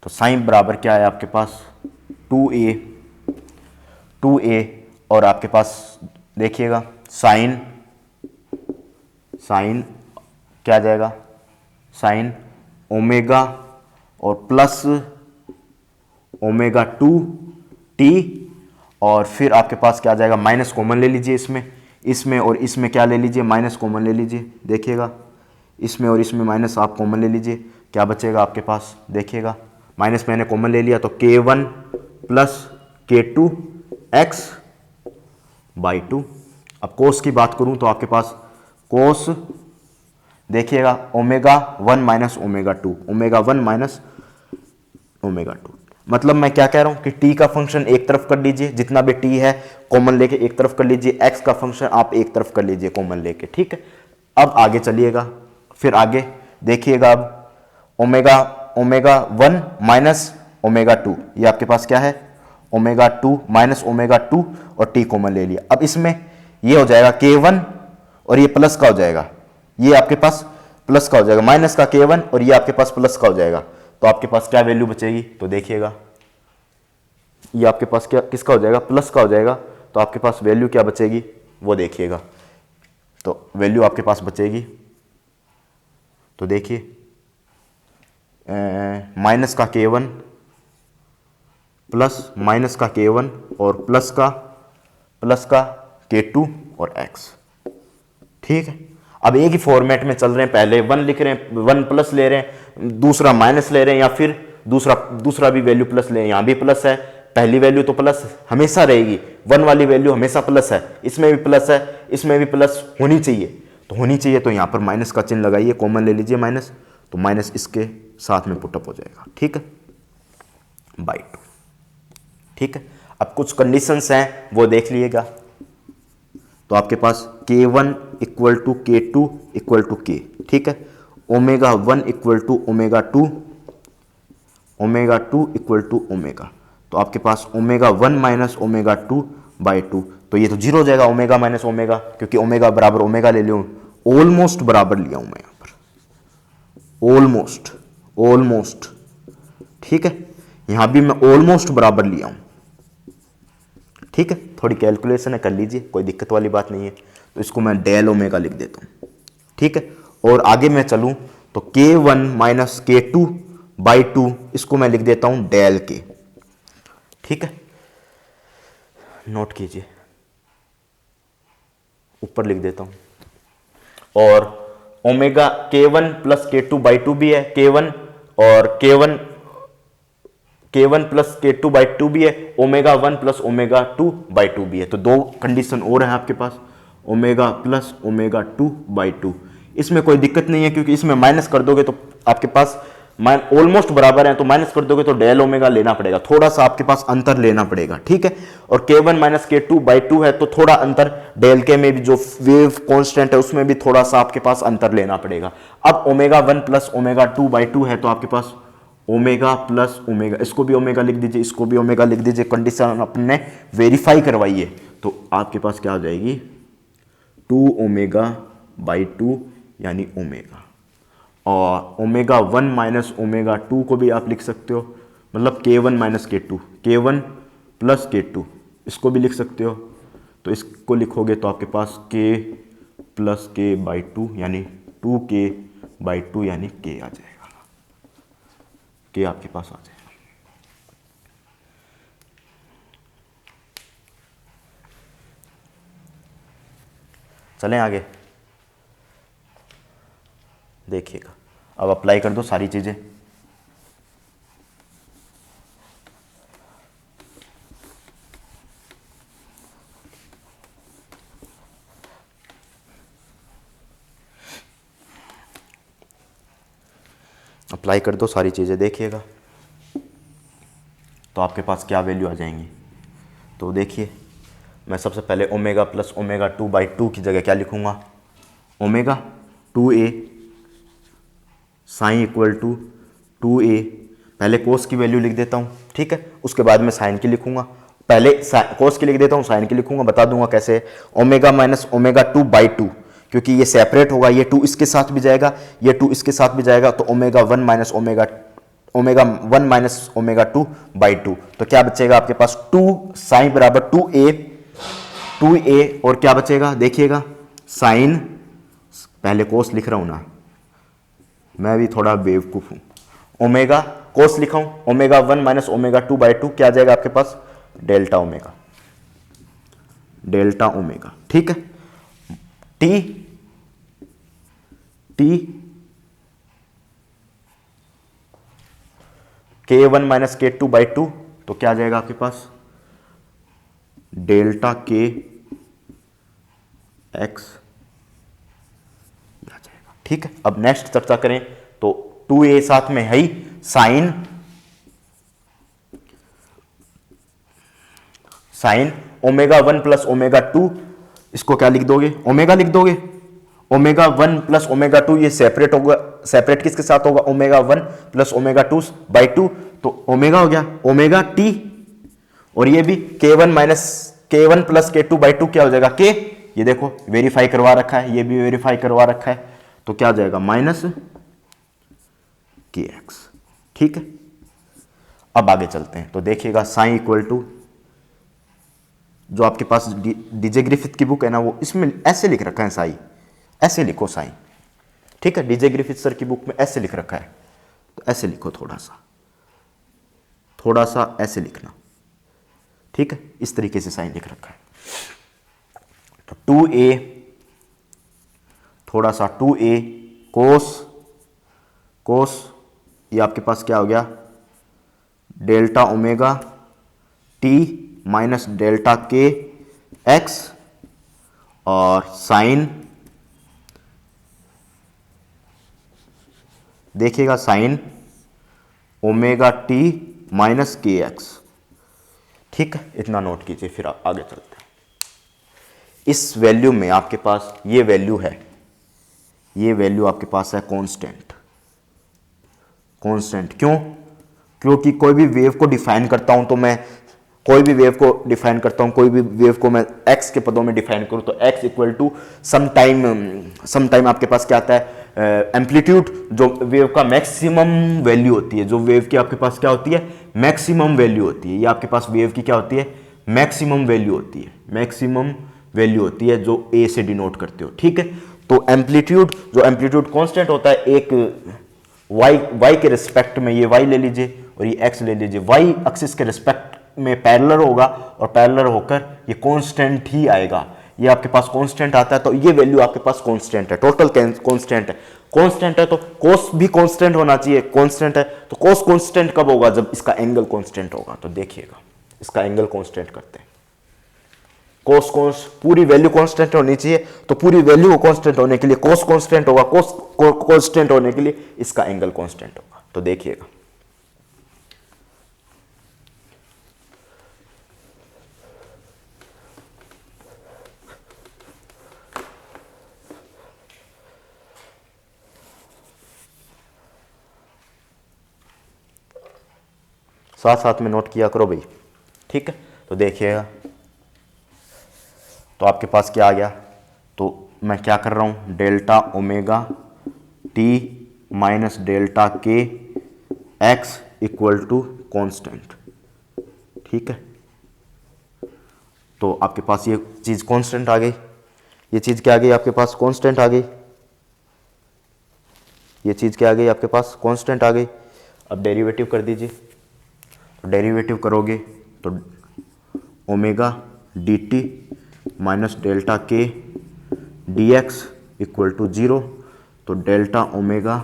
तो साइन बराबर क्या है आपके पास, 2a और आपके पास देखिएगा साइन क्या आ जाएगा, साइन ओमेगा और प्लस ओमेगा 2t, और फिर आपके पास क्या आ जाएगा, माइनस कॉमन ले लीजिए इसमें और इसमें क्या ले लीजिए, माइनस कॉमन ले लीजिए, देखिएगा इसमें और इसमें माइनस आप कॉमन ले लीजिए, क्या बचेगा आपके पास, देखिएगा माइनस मैंने कॉमन ले लिया तो k1 प्लस k2x बाई 2। अब कोस की बात करूं तो आपके पास कोस देखिएगा omega 1 minus omega 2, omega 1 minus omega 2, मतलब मैं क्या कह रहा हूं कि t का फंक्शन एक तरफ कर लीजिए, जितना भी t है कॉमन लेके एक तरफ कर लीजिए, x का फंक्शन आप एक तरफ कर लीजिए कॉमन लेके, ठीक है। अब आगे चलिएगा, फिर आगे देखिएगा, अब ओमेगा 1 माइनस ओमेगा 2, ये आपके पास क्या है, ओमेगा 2 माइनस ओमेगा 2 और t कॉमन ले लिया। अब इसमें ये हो जाएगा k1 और ये प्लस का हो जाएगा, ये आपके पास प्लस का हो जाएगा, माइनस का k1 और ये आपके पास प्लस का हो जाएगा, तो आपके पास क्या वैल्यू बचेगी, तो देखिएगा ये आपके पास क्या किसका हो जाएगा, प्लस का हो जाएगा, तो आपके पास वैल्यू क्या बचेगी वो देखिएगा, तो वैल्यू आपके पास बचेगी, तो देखिए माइनस का k1 प्लस माइनस का k1 और प्लस का k2 और x, ठीक है। अब एक ही फॉर्मेट में चल रहे हैं, पहले 1 लिख रहे हैं, 1 प्लस ले रहे हैं, दूसरा माइनस ले रहे हैं, या फिर दूसरा भी वैल्यू प्लस ले, यहाँ भी प्लस है, पहली वैल्यू तो प्लस हमेशा रहेगी, 1 वाली वैल्यू हमेशा प्लस है, इसमें भी प्लस है, इसमें भी प्लस होनी चाहिए, तो होनी चाहिए, तो यहाँ पर माइनस का चिन्ह लगाइए, कॉमन ले लीजिए माइनस, तो माइनस इसके साथ में पुटअप हो जाएगा, ठीक है, बाई 2, ठीक है। अब कुछ कंडीशंस हैं वो देख लीजिएगा। तो आपके पास K1 equal to K2 equal to K, ठीक है, omega 1 equal to omega 2, omega 2 equal to omega, तो आपके पास ओमेगा 1 माइनस ओमेगा 2 बाई 2, तो ये तो जीरो हो जाएगा, ओमेगा माइनस ओमेगा, क्योंकि ओमेगा बराबर ओमेगा ले लूँ, ऑलमोस्ट बराबर लिया हूं मैं यहां पर, ऑलमोस्ट, ऑलमोस्ट, ठीक है, यहां भी मैं ऑलमोस्ट बराबर लिया हूं, ठीक है। थोड़ी कैलकुलेशन है, कर लीजिए, कोई दिक्कत वाली बात नहीं है। तो इसको मैं डेल ओमेगा लिख देता हूं, ठीक है। और आगे मैं चलूं तो K1 माइनस K2 बाई 2, इसको मैं लिख देता हूं डेल के, ठीक है, नोट कीजिए, ऊपर लिख देता हूं। और omega K1 plus K2 by 2 भी है, K1 और K1 प्लस K2 बाई 2 भी है, ओमेगा 1 प्लस ओमेगा 2 बाई 2 भी है। तो दो कंडीशन और है आपके पास, ओमेगा प्लस ओमेगा 2 बाई 2। इसमें कोई दिक्कत नहीं है, क्योंकि इसमें माइनस कर दोगे तो आपके पास ऑलमोस्ट बराबर है, तो माइनस कर दोगे तो डेल ओमेगा लेना पड़ेगा, थोड़ा सा आपके पास अंतर लेना पड़ेगा, ठीक है। और K1 माइनस K2 बाई 2 है, तो थोड़ा अंतर डेल के में भी जो वेव कांस्टेंट है उसमें भी थोड़ा सा आपके पास अंतर लेना पड़ेगा। अब ओमेगा 1 प्लस ओमेगा 2 बाई 2 है, तो आपके पास ओमेगा प्लस ओमेगा, इसको भी ओमेगा लिख दीजिए, इसको भी ओमेगा लिख दीजिए, कंडीशन अपने वेरीफाई करवाइए, तो आपके पास क्या आ जाएगी 2 ओमेगा बाई 2 यानी ओमेगा। और ओमेगा 1 माइनस ओमेगा 2 को भी आप लिख सकते हो, मतलब K1 minus K2, K1 plus K2, इसको भी लिख सकते हो। तो इसको लिखोगे तो आपके पास K प्लस K बाई 2 यानी 2K बाई 2 यानी K आ जाएगा, K आपके पास आ जाएगा। चलें आगे, देखिएगा, अब अप्लाई कर दो सारी चीजें। अप्लाई कर दो सारी चीजें, देखिएगा तो आपके पास क्या वैल्यू आ जाएंगी। तो देखिए, मैं सबसे पहले ओमेगा प्लस ओमेगा 2 बाई 2 की जगह क्या लिखूंगा, omega 2a sign equal to 2a, पहले कोस की वैल्यू लिख देता हूँ, ठीक है, उसके बाद मैं साइन की लिखूंगा, पहले कोस की लिख देता हूँ, साइन की लिखूंगा, बता दूंगा कैसे। ओमेगा माइनस ओमेगा 2 बाई 2, क्योंकि ये सेपरेट होगा, ये 2 इसके साथ भी जाएगा, ये 2 इसके साथ भी जाएगा, तो ओमेगा 1 माइनस ओमेगा 2 बाई 2, तो क्या बचेगा आपके पास 2 साइन बराबर 2a, और क्या बचेगा देखिएगा, साइन, पहले कोस लिख रहा हूं ना, मैं भी थोड़ा बेवकूफ हूं, ओमेगा कोस लिखा हूं, ओमेगा 1 माइनस ओमेगा 2 बाई 2 क्या आ जाएगा आपके पास, डेल्टा ओमेगा, डेल्टा ओमेगा, ठीक है। T K1 minus K2 by 2, तो क्या आ जाएगा आपके पास, डेल्टा के एक्स आ जाएगा, ठीक है। अब नेक्स्ट चर्चा करें तो 2a साथ में है ही, साइन ओमेगा 1 प्लस ओमेगा 2, इसको क्या लिख दोगे, ओमेगा लिख दोगे, ओमेगा 1 प्लस ओमेगा 2 ये सेपरेट होगा, सेपरेट किसके साथ होगा, ओमेगा 1 प्लस ओमेगा 2 बाई 2, तो ओमेगा हो गया ओमेगा टी, और ये भी K1 प्लस K2 बाई 2 क्या हो जाएगा, K, ये देखो वेरीफाई करवा रखा है, ये भी वेरीफाई करवा रखा है, तो क्या आ जाएगा माइनस KX, ठीक है। अब आगे चलते हैं, तो देखिएगा साइन इक्वल टू, जो आपके पास डीजे ग्रिफिथ की बुक है ना, वो इसमें ऐसे लिख रखा है साई, ऐसे लिखो साई, ठीक है, डीजे ग्रिफिथ सर की बुक में ऐसे लिख रखा है, तो ऐसे लिखो, थोड़ा सा ऐसे लिखना, ठीक है, इस तरीके से साइन लिख रखा है। तो 2a, थोड़ा सा 2a कोस, ये आपके पास क्या हो गया, delta omega T minus delta के एक्स, और साइन देखिएगा साइन ओमेगा टी माइनस के एक्स। ठीक है, इतना नोट कीजिए, फिर आगे चलते हैं। इस वैल्यू में आपके पास ये वैल्यू है, ये वैल्यू आपके पास है कांस्टेंट। कांस्टेंट क्यों? क्योंकि कोई भी वेव को डिफाइन करता हूं तो मैं कोई भी वेव को डिफाइन करता हूं, कोई भी वेव को मैं x के पदों में डिफाइन करूं तो x equal to some time आपके पास क्या आता है, एम्पलीट्यूड, जो वेव का मैक्सिमम वैल्यू होती है, जो वेव की आपके पास क्या होती है, मैक्सिमम वैल्यू होती है। ये आपके पास वेव की क्या होती है, मैक्सिमम वैल्यू होती है, मैक्सिमम वैल्यू होती है जो a से डिनोट करते हो। ठीक है, तो एम्पलीट्यूड, जो एम्पलीट्यूड कांस्टेंट होता है, एक y के रिस्पेक्ट में ये y ले लीजिए और ये x ले लीजिए, y एक्सिस के रिस्पेक्ट में पैरेलल होगा और पैरेलल होकर ये कांस्टेंट ही आएगा। ये आपके पास कांस्टेंट आता है, तो ये वैल्यू आपके पास कांस्टेंट है, टोटल कांस्टेंट है। कांस्टेंट है तो cos भी कांस्टेंट होना चाहिए, कांस्टेंट है तो cos कांस्टेंट कब होगा, जब इसका एंगल कांस्टेंट होगा। तो देखिएगा इसका एंगल कांस्टेंट करते हैं। cos पूरी वैल्यू कांस्टेंट होनी चाहिए, तो पूरी वैल्यू को कांस्टेंट होने के लिए cos कांस्टेंट होगा, cos कांस्टेंट होने के लिए इसका एंगल कांस्टेंट होगा। तो देखिएगा साथ साथ में नोट किया करो भाई। ठीक है, तो देखिएगा, तो आपके पास क्या आ गया, तो मैं क्या कर रहा हूं, delta omega T minus delta के एक्स इक्वल टू कॉन्स्टेंट। ठीक है, तो आपके पास ये चीज कांस्टेंट आ गई, ये चीज क्या आ गई आपके पास, कांस्टेंट आ गई, ये चीज क्या आ गई आपके पास, कांस्टेंट आ गई। अब डेरिवेटिव कर दीजिए, तो डेरिवेटिव करोगे तो omega D T minus delta k D x equal to 0, तो delta omega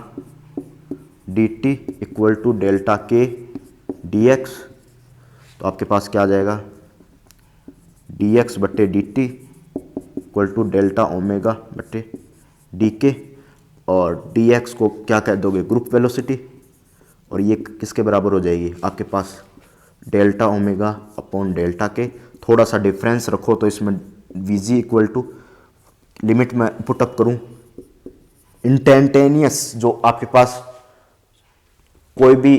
D T equal to delta k D x, तो आपके पास क्या आ जाएगा, डी एक्स बट्टे d T equal to delta omega बट्टे डी के, और डी एक्स को क्या कह दोगे, ग्रुप वेलोसिटी, और ये किसके बराबर हो जाएगी आपके पास, delta omega upon delta k. थोड़ा सा डिफरेंस रखो तो इसमें v g equal to, limit में पुटअप करूं, इंस्टेंटेनियस, जो आपके पास कोई भी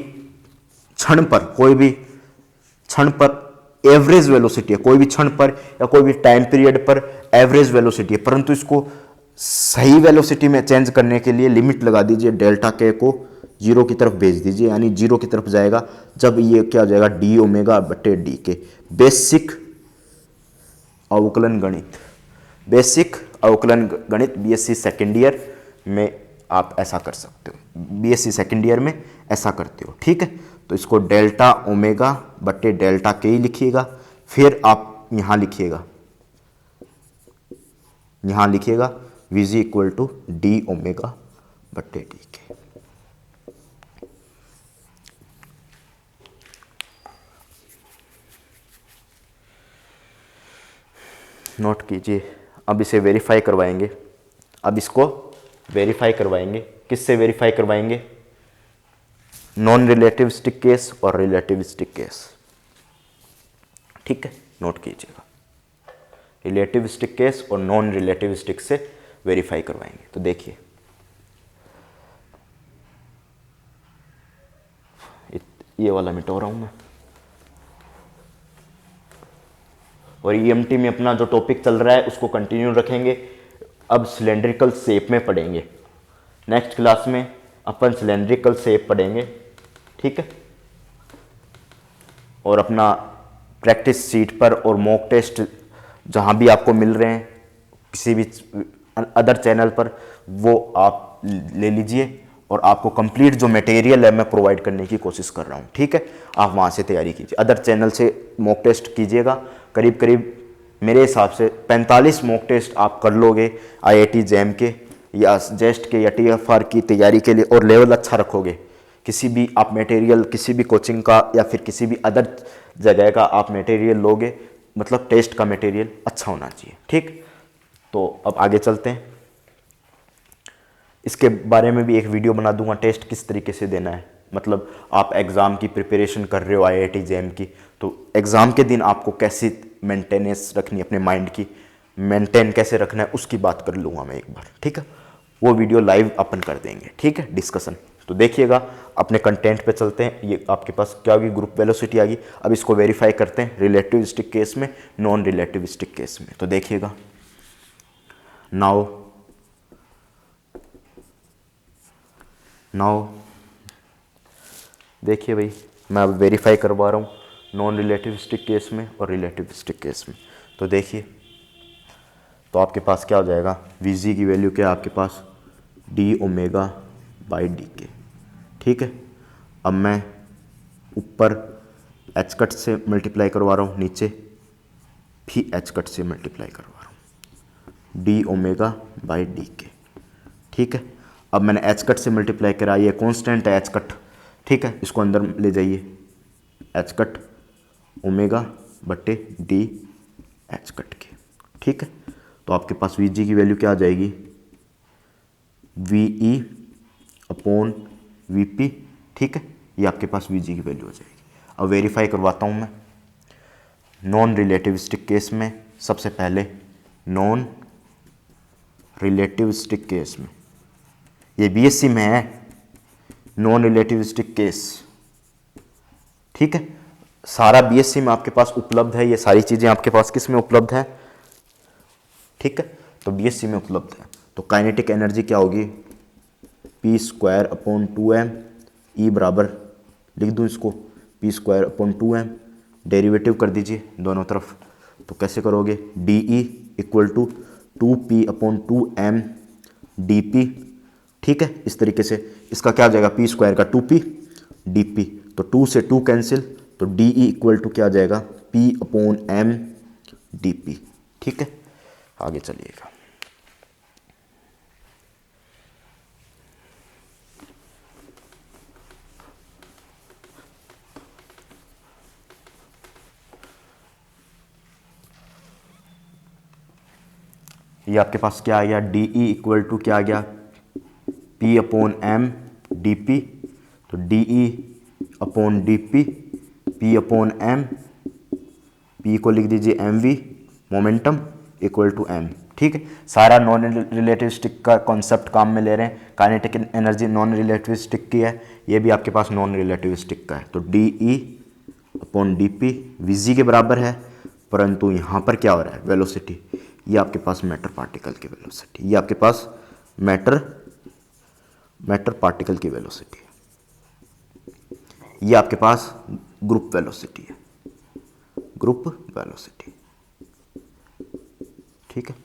क्षण पर एवरेज वेलोसिटी है, कोई भी क्षण पर या कोई भी टाइम पीरियड पर एवरेज वेलोसिटी है, परंतु इसको सही वेलोसिटी में चेंज करने के लिए लिमिट लगा दीजिए, डेल्टा के को 0 की तरफ भेज दीजिए, यानी 0 की तरफ जाएगा जब ये क्या हो जाएगा, डी ओमेगा बटे डी के। बेसिक अवकलन गणित, बेसिक अवकलन गणित बीएससी सेकेंड ईयर में आप ऐसा कर सकते हो, बीएससी सेकेंड ईयर में ऐसा करते हो। ठीक है, तो इसको डेल्टा ओमेगा बटे डेल्टा के ही लिखिएगा, फिर आप यहां लिखिएगा v g equal to d omega बटे डी के। नोट कीजिए, अब इसे वेरीफाई करवाएंगे, अब इसको वेरीफाई करवाएंगे, किससे वेरीफाई करवाएंगे, नॉन रिलेटिविस्टिक केस और रिलेटिविस्टिक केस। ठीक है, नोट कीजिएगा, रिलेटिविस्टिक केस और नॉन रिलेटिविस्टिक से वेरीफाई करवाएंगे। तो देखिए ये वाला मिटा रहा हूं मैं, और ईएमटी में अपना जो टॉपिक चल रहा है उसको कंटिन्यू रखेंगे। अब सिलेंड्रिकल शेप में पढ़ेंगे, नेक्स्ट क्लास में अपन सिलेंड्रिकल शेप पढ़ेंगे। ठीक है, और अपना प्रैक्टिस सीट पर और मॉक टेस्ट जहां भी आपको मिल रहे हैं किसी भी अदर चैनल पर, वो आप ले लीजिए, और आपको कंप्लीट जो मटेरियल है मैं प्रोवाइड करने की कोशिश कर रहा हूं। ठीक है, आप वहां से तैयारी कीजिए, अदर चैनल से मॉक टेस्ट कीजिएगा। करीब करीब मेरे हिसाब से 45 मॉक टेस्ट आप कर लोगे आईआईटी जैम के या जेस्ट के या टीएफआर की तैयारी के लिए, और लेवल अच्छा रखोगे। किसी भी आप मटेरियल, किसी भी कोचिंग का या फिर किसी भी अदर जगह का आप मटेरियल लोगे, मतलब टेस्ट का मटेरियल अच्छा होना चाहिए। ठीक, तो अब आगे चलते हैं। इसके बारे में भी एक वीडियो बना दूंगा, टेस्ट किस तरीके से देना है। मतलब आप एग्ज़ाम की प्रिपरेशन कर रहे हो आईआईटी जेईई की, तो एग्ज़ाम के दिन आपको कैसी मेंटेनेंस रखनी है अपने माइंड की, मेंटेन कैसे रखना है, उसकी बात कर लूँगा मैं एक बार, ठीक है। वो वीडियो लाइव अपन कर देंगे, ठीक है, डिस्कशन। तो देखिएगा, अपने कंटेंट पे चलते हैं। ये आपके पास क्या होगी, ग्रुप वेलोसिटी आ गई। अब इसको वेरीफाई करते हैं रिलेटिविस्टिक केस में, नॉन रिलेटिविस्टिक केस में। तो देखिएगा, नाउ देखिए भाई, मैं अब वेरीफाई करवा रहा हूँ नॉन रिलेटिविस्टिक केस में और रिलेटिविस्टिक केस में। तो देखिए, तो आपके पास क्या हो जाएगा, वी जी की वैल्यू क्या है आपके पास, डी ओमेगा बाई डी के, ठीक है। अब मैं ऊपर एच कट से मल्टीप्लाई करवा रहा हूँ, नीचे भी एच कट से मल्टीप्लाई करवा रहा हूँ, डी ओमेगा बाई डी के, ठीक है। अब मैंने एच कट से मल्टीप्लाई करा, ये कॉन्स्टेंट है एच कट, ठीक है, इसको अंदर ले जाइए, एच कट ओमेगा बटे डी एच कट के, ठीक है। तो आपके पास वी जी की वैल्यू क्या आ जाएगी, V E upon V P, ठीक है। ये आपके पास वी जी की वैल्यू हो जाएगी। अब वेरीफाई करवाता हूँ मैं नॉन रिलेटिविस्टिक केस में। सबसे पहले नॉन रिलेटिविस्टिक केस में, ये बीएससी में है, नॉन रिलेटिविस्टिक केस, ठीक है। सारा बीएससी में आपके पास उपलब्ध है, ये सारी चीज़ें आपके पास किस में उपलब्ध है, ठीक है, तो बीएससी में उपलब्ध है। तो काइनेटिक एनर्जी क्या होगी, पी स्क्वायर अपॉन 2m, ई बराबर लिख दूँ इसको, P square upon 2m, derivative कर दीजिए दोनों तरफ। तो कैसे करोगे, d e equal to 2p upon 2m d p, ठीक है। इस तरीके से इसका क्या आ जाएगा, पी स्क्वायर का 2p डी पी, तो 2 से 2 कैंसिल, तो डी ई इक्वल टू क्या आ जाएगा, p upon m D p, ठीक है। आगे चलिएगा, ये आपके पास क्या आ गया, डी ई इक्वल टू क्या आ गया, P upon M D P, तो D E upon D P, P upon M, P को लिख दीजिए M V momentum equal to M, ठीक है। सारा नॉन रिलेटिविस्टिक का कॉन्सेप्ट काम में ले रहे हैं। काइनेटिक एनर्जी नॉन रिलेटिविस्टिक की है, ये भी आपके पास नॉन रिलेटिविस्टिक का है। तो D E upon D P V जी के बराबर है, परंतु यहाँ पर क्या हो रहा है, वेलोसिटी, ये आपके पास मैटर पार्टिकल की वेलोसिटी, ये आपके पास मैटर पार्टिकल की वेलोसिटी है, ये आपके पास ग्रुप वेलोसिटी है, ग्रुप वेलोसिटी, ठीक है।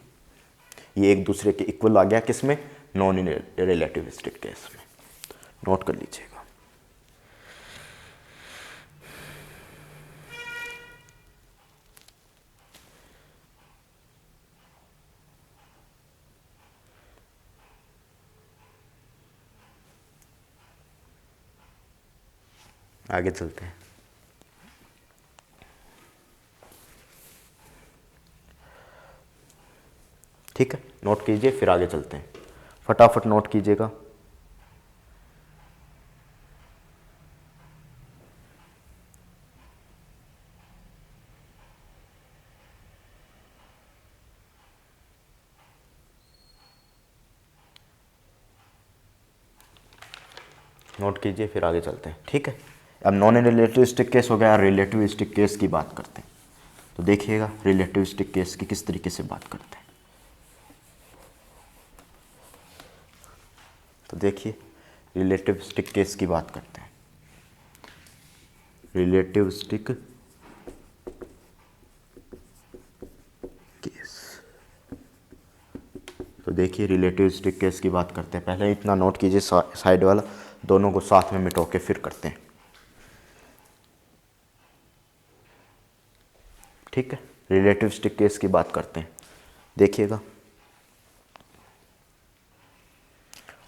ये एक दूसरे के इक्वल आ गया, किसमें, नॉन रिलेटिविस्टिक केस में, नोट कर लीजिएगा। आगे चलते हैं, ठीक है, नोट कीजिए, फिर आगे चलते हैं, फटाफट नोट कीजिएगा। नोट कीजिए, फिर आगे चलते हैं, ठीक है। अब नॉन रिलेटिविस्टिक केस हो गया, रिलेटिविस्टिक केस की बात करते हैं। तो देखिएगा रिलेटिविस्टिक केस की किस तरीके से बात करते हैं। तो देखिए, रिलेटिविस्टिक केस की बात करते हैं। रिलेटिविस्टिक केस, तो देखिए रिलेटिविस्टिक केस की बात करते हैं। पहले इतना नोट कीजिए, साइड वाला, दोनों को साथ में मिटो के फिर करते हैं, ठीक है। रिलेटिविस्टिक केस की बात करते हैं। देखिएगा,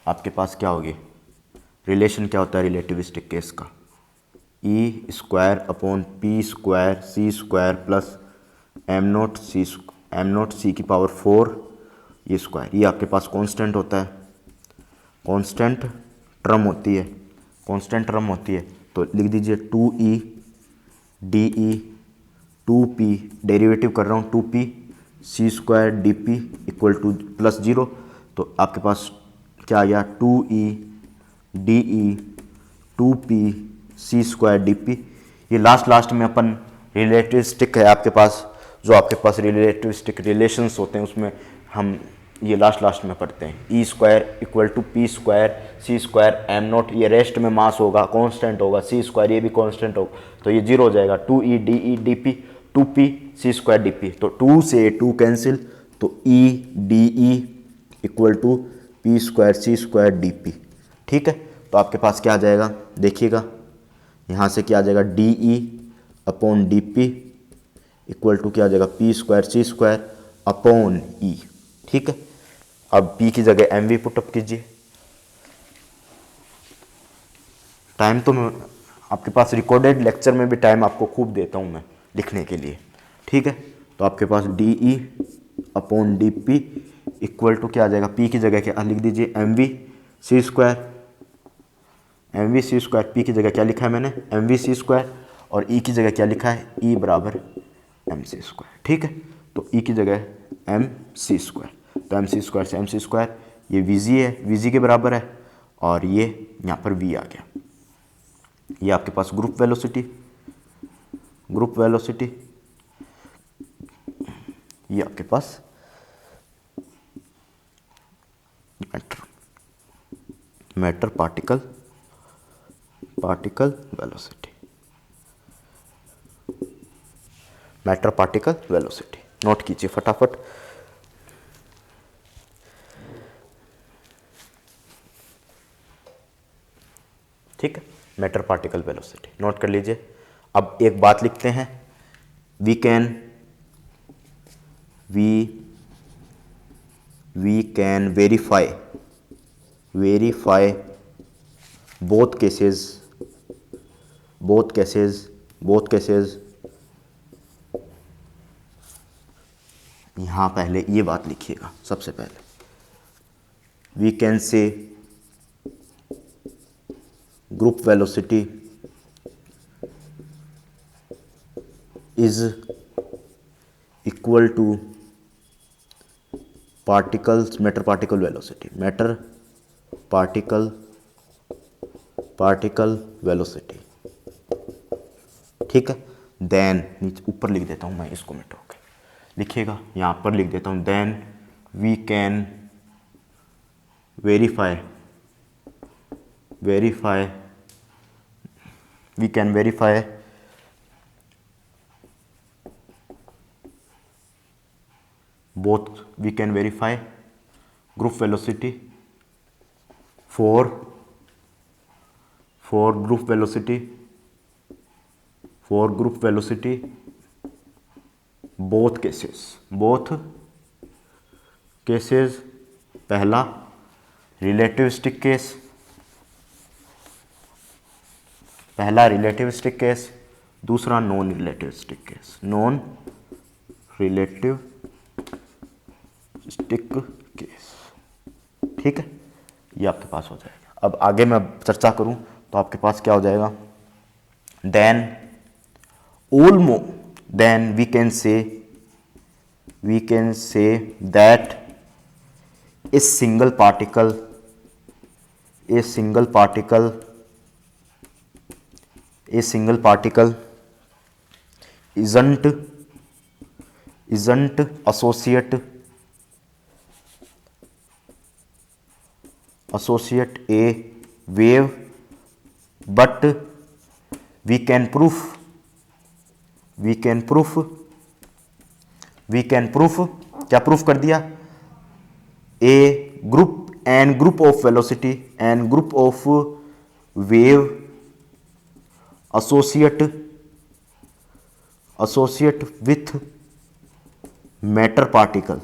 आपके पास क्या होगी, रिलेशन क्या होता है रिलेटिविस्टिक केस का, E square upon P square सी स्क्वायर प्लस एम नोट सी की पावर 4 ये स्क्वायर, ये आपके पास कांस्टेंट होता है। कांस्टेंट टर्म होती है, कांस्टेंट टर्म होती है, तो लिख दीजिए 2e डी 2p, डेरिवेटिव कर रहा हूँ 2p c² dp equal to +0, तो आपके पास क्या आ गया 2e D 2p c² dp। ये लास्ट में अपन रिलेटिविस्टिक है आपके पास, जो आपके पास रिलेटिविस्टिक रिलेशंस होते हैं उसमें हम ये लास्ट में पढ़ते हैं। e² equal to p² c² m0, ये रेस्ट में मास होगा, कांस्टेंट होगा, c² ये भी कांस्टेंट होगा, तो ये 0 हो जाएगा। 2e D dp 2p c² dp, तो 2 से 2 कैंसिल, तो e d equal to p² c² dp। ठीक है, तो आपके पास क्या आ जाएगा, देखिएगा यहाँ से क्या आ जाएगा d upon dp equal to क्या आ जाएगा p² c² अपॉन e। ठीक है, अब p की जगह mv पुटअप कीजिए। टाइम तो मैं आपके पास रिकॉर्डेड लेक्चर में भी टाइम आपको खूब देता हूँ मैं लिखने के लिए। ठीक है, तो आपके पास D upon dp equal to क्या आ जाएगा, p की जगह क्या लिख दीजिए mv c², mv c², p की जगह क्या लिखा है मैंने mv c², और e की जगह क्या लिखा है e बराबर mc²। ठीक है, तो e की जगह mc², तो mc² से mc², ये vg है, vg के बराबर है, और ये यहाँ पर v आ गया। ये आपके पास ग्रुप वेलोसिटी, ये आपके पास matter particle velocity, matter particle velocity note कीजिए फटाफट। ठीक है, मैटर पार्टिकल वेलोसिटी नोट कर लीजिए। अब एक बात लिखते हैं, we can verify both cases. यहां पहले ये बात लिखिएगा, सबसे पहले we can say group velocity is equal to matter particle velocity. ठीक है, देन नीचे ऊपर लिख देता हूं मैं, इसको मिटा के लिखिएगा, यहां पर लिख देता हूं, then we can verify group velocity for group velocity both cases, पहला रिलेटिविस्टिक केस, दूसरा नॉन रिलेटिविस्टिक केस। ठीक है, ये आपके पास हो जाएगा। अब आगे मैं चर्चा करूं तो आपके पास क्या हो जाएगा, then we can say that a single particle isn't associate a wave, but we can prove क्या प्रूफ कर दिया, group of velocity and group of wave associate with matter particle।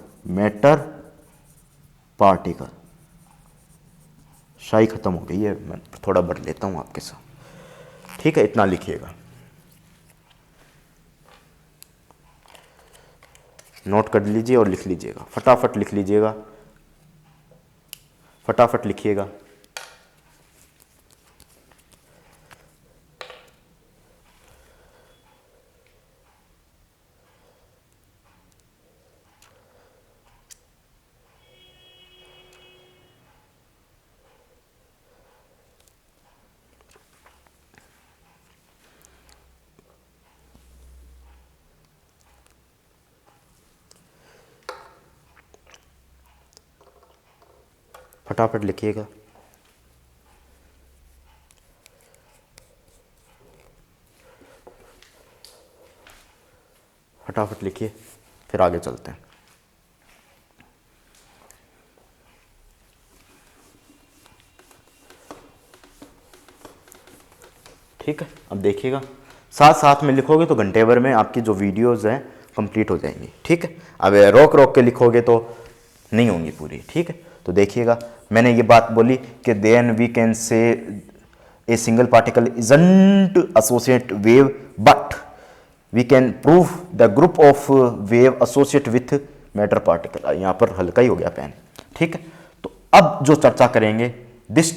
शाही खत्म हो गई है, मैं थोड़ा बढ़ लेता हूं आपके साथ। ठीक है, इतना लिखिएगा, नोट कर लीजिए और लिख लीजिएगा, फटाफट लिखिएगा। फटाफट लिखिएगा। फटाफट लिखिए, फिर आगे चलते हैं। ठीक है, अब देखिएगा, साथ साथ में लिखोगे तो घंटे भर में आपकी जो वीडियोस हैं कंप्लीट हो जाएंगी। ठीक है, अब रोक रोक के लिखोगे तो नहीं होंगी पूरी। ठीक है, तो देखिएगा, मैंने ये बात बोली कि then we can say a single particle isn't associate wave but we can prove the group of wave associate with matter particle. यहाँ पर हल्का ही हो गया पेन। ठीक है, तो अब जो चर्चा करेंगे, this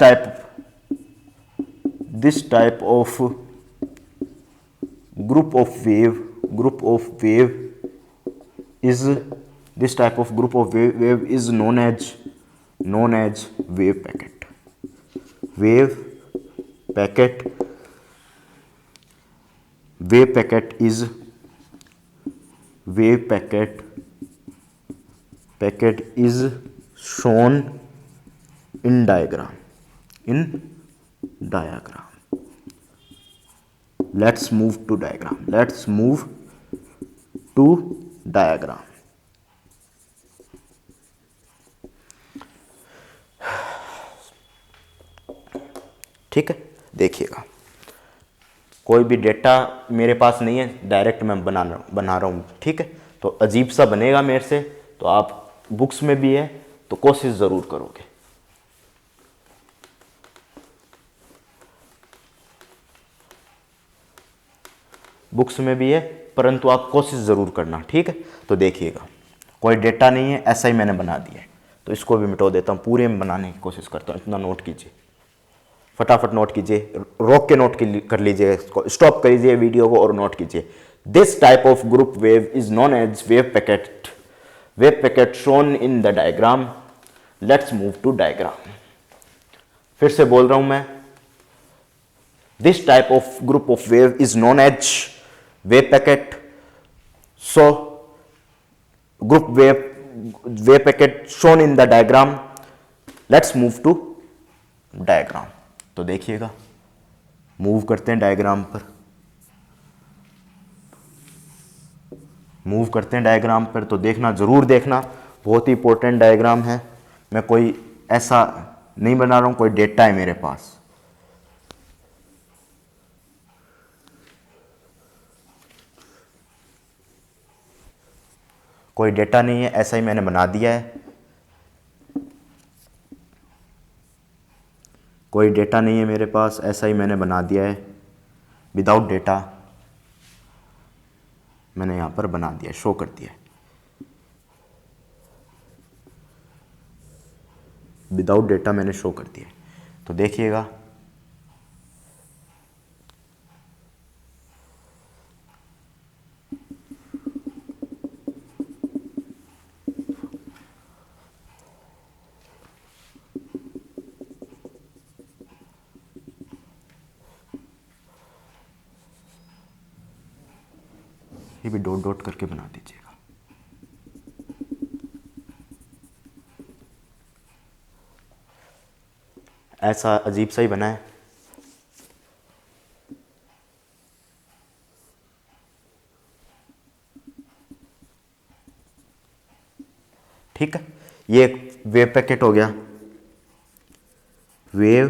type of group of wave is this type of group of wave is known as wave packet is shown in diagram let's move to diagram। ठीक है, देखिएगा, कोई भी डेटा मेरे पास नहीं है, डायरेक्ट मैं बना रहा हूँ। ठीक है, तो अजीब सा बनेगा मेरे से, तो आप बुक्स में भी है तो कोशिश ज़रूर करोगे। बुक्स में भी है, परंतु आप कोशिश ज़रूर करना। ठीक है, तो देखिएगा, कोई डेटा नहीं है, ऐसा ही मैंने बना दिया है, तो इसको भी मिटा देता हूँ, पूरे में बनाने की कोशिश करता हूँ। इतना नोट कीजिए, फटाफट नोट कीजिए, रोक के नोट कर लीजिए, स्टॉप करिए वीडियो को और नोट कीजिए। This type of group wave is known as wave packet shown in the diagram. Let's move to diagram. फिर से बोल रहा हूं मैं, this type of group of wave is known as wave packet. So group wave packet shown in the diagram. Let's move to diagram. तो देखिएगा, move करते हैं डायग्राम पर, तो देखना, जरूर देखना, बहुत ही इंपॉर्टेंट डायग्राम है। मैं कोई ऐसा नहीं बना रहा हूं, कोई डेटा है मेरे पास। कोई डेटा नहीं है, ऐसा ही मैंने बना दिया है। कोई डेटा नहीं है मेरे पास, ऐसा ही मैंने बना दिया है। विदाउट डेटा मैंने यहां पर बना दिया, शो कर दिया। विदाउट डेटा मैंने शो कर दिया। तो देखिएगा, ये भी डॉट डॉट करके बना दीजिएगा। ऐसा अजीब सा ही बना है। ठीक है, ये एक वेव पैकेट हो गया, वेव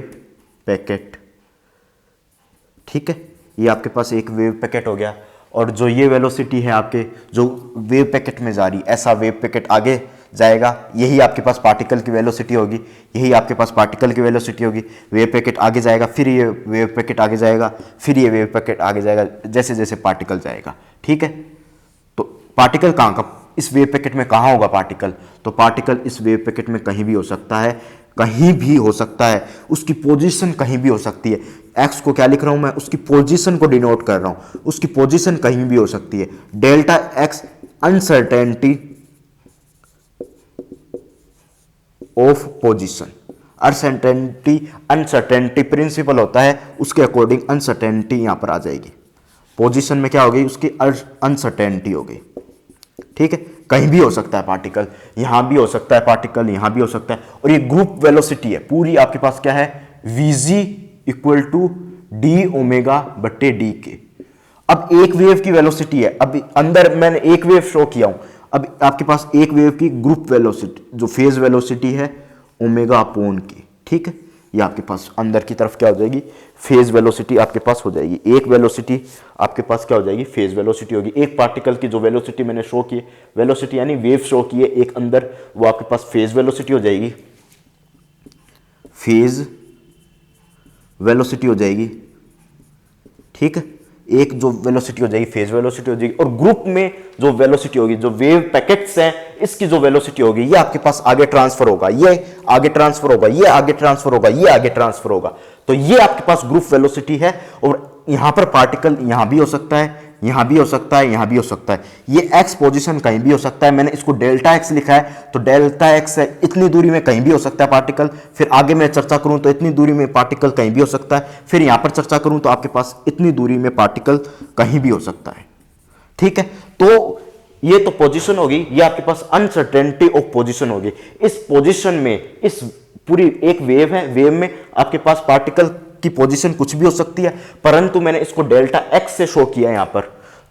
पैकेट। ठीक है, ये आपके पास एक वेव पैकेट हो गया, और जो ये वेलोसिटी है आपके, जो वेव पैकेट में जा रही, ऐसा वेव पैकेट आगे जाएगा, यही आपके पास पार्टिकल की वेलोसिटी होगी, वेव पैकेट आगे जाएगा, फिर ये वेव पैकेट आगे जाएगा, फिर ये वेव पैकेट आगे जाएगा, जैसे जैसे पार्टिकल जाएगा। ठीक है, तो पार्टिकल कहाँ का, इस वेव पैकेट में कहाँ होगा पार्टिकल? तो पार्टिकल इस वेव पैकेट में कहीं भी हो सकता है, उसकी पोजीशन कहीं भी हो सकती है। एक्स को क्या लिख रहा हूं मैं, उसकी पोजीशन को डिनोट कर रहा हूं, उसकी पोजीशन कहीं भी हो सकती है। Delta x uncertainty of position, uncertainty principle होता है, उसके अकॉर्डिंग अनसर्टेनिटी यहां पर आ जाएगी। पोजीशन में क्या हो गई, उसकी अनसर्टेनिटी हो गई। ठीक है, कहीं भी हो सकता है पार्टिकल, यहां भी हो सकता है पार्टिकल, यहां भी हो सकता है। और ये ग्रुप वेलोसिटी है पूरी, आपके पास क्या है, vg इक्वल टू डी ओमेगा बट्टे डी के। अब एक वेव की वेलोसिटी है, अब अंदर मैंने एक वेव शो किया हूं, अब आपके पास एक वेव की ग्रुप वेलोसिटी जो फेज वेलोसिटी है ओमेगा अपोन की, ठीक है, ये आपके पास अंदर की तरफ क्या हो जाएगी, फेज वेलोसिटी आपके पास हो जाएगी। एक वेलोसिटी आपके पास क्या हो जाएगी, फेज वेलोसिटी होगी। एक पार्टिकल की जो वेलोसिटी मैंने शो की, वेलोसिटी यानी वेव शो की है एक अंदर, वो आपके पास फेज वेलोसिटी हो जाएगी, फेज वेलोसिटी हो जाएगी, ठीक है। एक जो वेलोसिटी हो जाएगी फेज वेलोसिटी हो जाएगी, और ग्रुप में जो वेलोसिटी होगी, जो वेव पैकेट्स हैं, इसकी जो वेलोसिटी होगी, ये आपके पास आगे ट्रांसफर होगा, ये आगे ट्रांसफर होगा, ये आगे ट्रांसफर होगा, ये आगे ट्रांसफर होगा। तो ये आपके पास ग्रुप वेलोसिटी है। और यहां पर पार्टिकल यहां भी हो सकता है, यहां भी हो सकता है, यहां भी हो सकता है, ये एक्स पोजीशन कहीं भी हो सकता है। मैंने इसको डेल्टा एक्स लिखा है, तो डेल्टा एक्स है, इतनी दूरी में कहीं भी हो सकता है पार्टिकल। फिर आगे मैं चर्चा करूं तो इतनी दूरी में पार्टिकल कहीं भी हो सकता है। फिर यहां पर चर्चा करूं तो आपके पास इतनी दूरी में पार्टिकल कहीं भी हो सकता है, ठीक है। तो ये तो पोजीशन होगी, ये आपके पास अनसर्टेनिटी ऑफ पोजीशन होगी। इस पोजीशन में, इस पूरी एक वेव है, वेव में आपके पास पार्टिकल की पोजीशन कुछ भी हो सकती है, परंतु मैंने इसको डेल्टा एक्स से शो किया है यहां पर,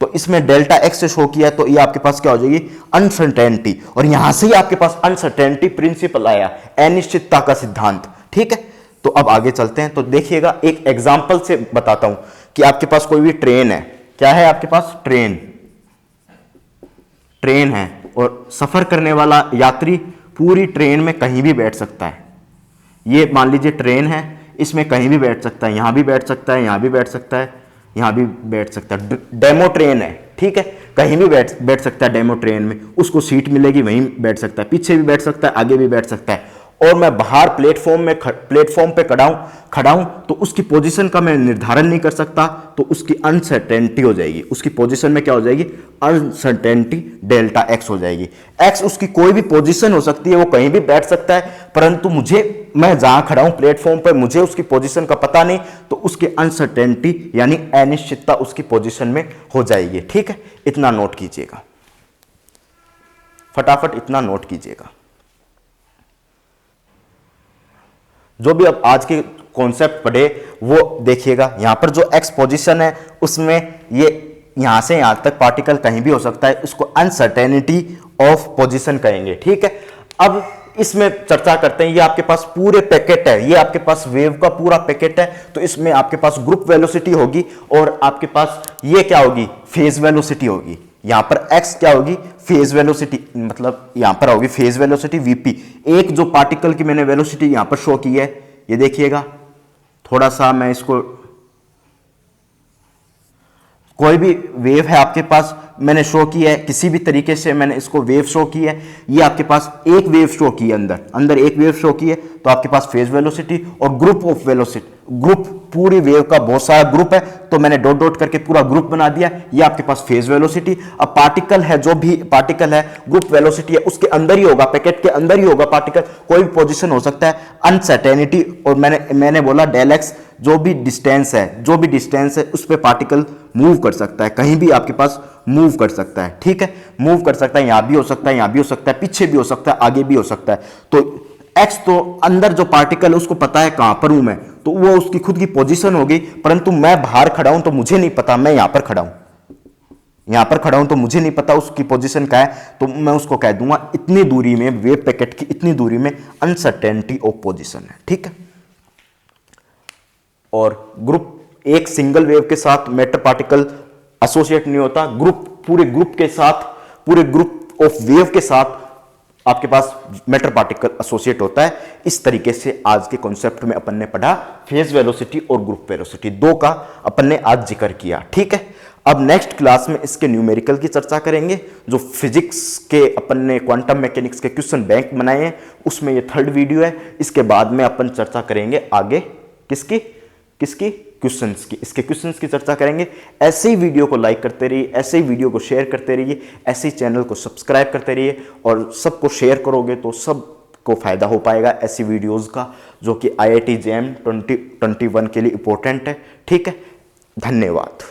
तो इसमें डेल्टा एक्स से शो किया, तो ये आपके पास क्या हो जाएगी, अनसर्टेनिटी। और यहां से ही आपके पास अनसर्टेनिटी प्रिंसिपल आया, अनिश्चितता का सिद्धांत, ठीक है। तो अब आगे चलते हैं, तो देखिएगा एक एग्जाम्पल से बताता हूं कि आपके पास कोई भी ट्रेन है, क्या है आपके पास, ट्रेन है, और सफर करने वाला यात्री पूरी ट्रेन में कहीं भी बैठ सकता है। ये मान लीजिए ट्रेन है, इसमें कहीं भी बैठ सकता है, यहां भी बैठ सकता है, यहां भी बैठ सकता है, यहां भी बैठ सकता है। डेमो ट्रेन है, ठीक है, कहीं भी बैठ सकता है डेमो ट्रेन में, उसको सीट मिलेगी वहीं बैठ सकता है, पीछे भी बैठ सकता है, आगे भी बैठ सकता है। और मैं बाहर प्लेटफॉर्म पे खड़ा हूं तो उसकी पोजीशन का मैं निर्धारण नहीं कर सकता, तो उसकी अनसर्टेनिटी हो जाएगी, उसकी पोजीशन में क्या हो जाएगी, अनसर्टेनिटी डेल्टा एक्स हो जाएगी। एक्स उसकी कोई भी पोजीशन हो सकती है, वो कहीं भी बैठ सकता है, परंतु मैं जहां खड़ा हूं प्लेटफॉर्म पर, मुझे उसकी पोजीशन का पता नहीं, तो उसकी अनसर्टेनिटी यानी अनिश्चितता उसकी पोजीशन में हो जाएगी, ठीक है। इतना नोट कीजिएगा, फटाफट इतना नोट कीजिएगा। जो भी अब आज के कॉन्सेप्ट पढ़े वो देखिएगा। यहां पर जो एक्स पोजीशन है उसमें ये यहां से यहां तक पार्टिकल कहीं भी हो सकता है, उसको अनसर्टेनिटी ऑफ पोजीशन कहेंगे, ठीक है। अब इसमें चर्चा करते हैं, ये आपके पास पूरे पैकेट है, ये आपके पास वेव का पूरा पैकेट है, तो इसमें आपके पास ग्रुप वेलोसिटी होगी और आपके पास ये क्या होगी, फेज वेलोसिटी होगी। यहां पर x क्या होगी, फेज वेलोसिटी, मतलब यहां पर होगी फेज वेलोसिटी vp। एक जो पार्टिकल की मैंने वेलोसिटी यहां पर शो की है, ये देखिएगा, थोड़ा सा मैं इसको, कोई भी वेव है आपके पास, मैंने शो की है किसी भी तरीके से, मैंने इसको वेव शो की है, ये आपके पास एक वेव शो की है, अंदर एक वेव शो की है, तो आपके पास फेज वेलोसिटी और ग्रुप ऑफ वेलोसिटी, ग्रुप पूरी वेव का बहुत सारा ग्रुप है, तो मैंने डॉट डॉट करके पूरा ग्रुप बना दिया, ये आपके पास फेज वेलोसिटी। अब पार्टिकल है, जो भी पार्टिकल है, ग्रुप वेलोसिटी है, उसके अंदर ही होगा, पैकेट के अंदर ही होगा पार्टिकल, कोई भी पोजीशन हो सकता है, अनसर्टेनिटी। और मैंने बोला डेल एक्स, जो भी डिस्टेंस है उस पर पार्टिकल मूव कर सकता है, कहीं भी आपके पास मूव कर सकता है, ठीक है, मूव कर सकता है, यहां भी हो सकता है, यहां भी हो सकता है, पीछे भी हो सकता है, आगे भी हो सकता है। तो एक्स, तो अंदर जो पार्टिकल है उसको पता है कहां पर हूं मैं, तो वो उसकी खुद की पोजीशन होगी, परंतु मैं बाहर खड़ा हूं तो मुझे नहीं पता, मैं यहां पर खड़ा हूं तो मुझे नहीं पता उसकी पोजीशन क्या है, तो मैं उसको कह दूंगा इतनी दूरी में, वेव पैकेट की इतनी दूरी में अनसर्टेनिटी ऑफ पोजीशन है, ठीक है। और ग्रुप, एक सिंगल वेव के साथ मैटर पार्टिकल एसोसिएट नहीं होता, पूरे ग्रुप ऑफ वेव के साथ आपके पास मैटर पार्टिकल एसोसिएट होता है। इस तरीके से आज के कॉन्सेप्ट में अपन ने पढ़ा फेज वेलोसिटी और ग्रुप वेलोसिटी, दो का अपन ने आज जिक्र किया, ठीक है। अब नेक्स्ट क्लास में इसके न्यूमेरिकल की चर्चा करेंगे, जो फिजिक्स के अपन ने क्वांटम मैकेनिक्स के क्वेश्चन बैंक बनाए हैं, उसमें ये 3rd वीडियो है। इसके बाद में अपन चर्चा करेंगे आगे किसकी क्वेश्चंस की, इसके क्वेश्चंस की चर्चा करेंगे। ऐसे ही वीडियो को लाइक करते रहिए, ऐसे ही वीडियो को शेयर करते रहिए, ऐसे ही चैनल को सब्सक्राइब करते रहिए, और सबको शेयर करोगे तो सबको फायदा हो पाएगा ऐसी वीडियोस का, जो कि IIT JAM 2021 के लिए इंपॉर्टेंट है, ठीक है। धन्यवाद।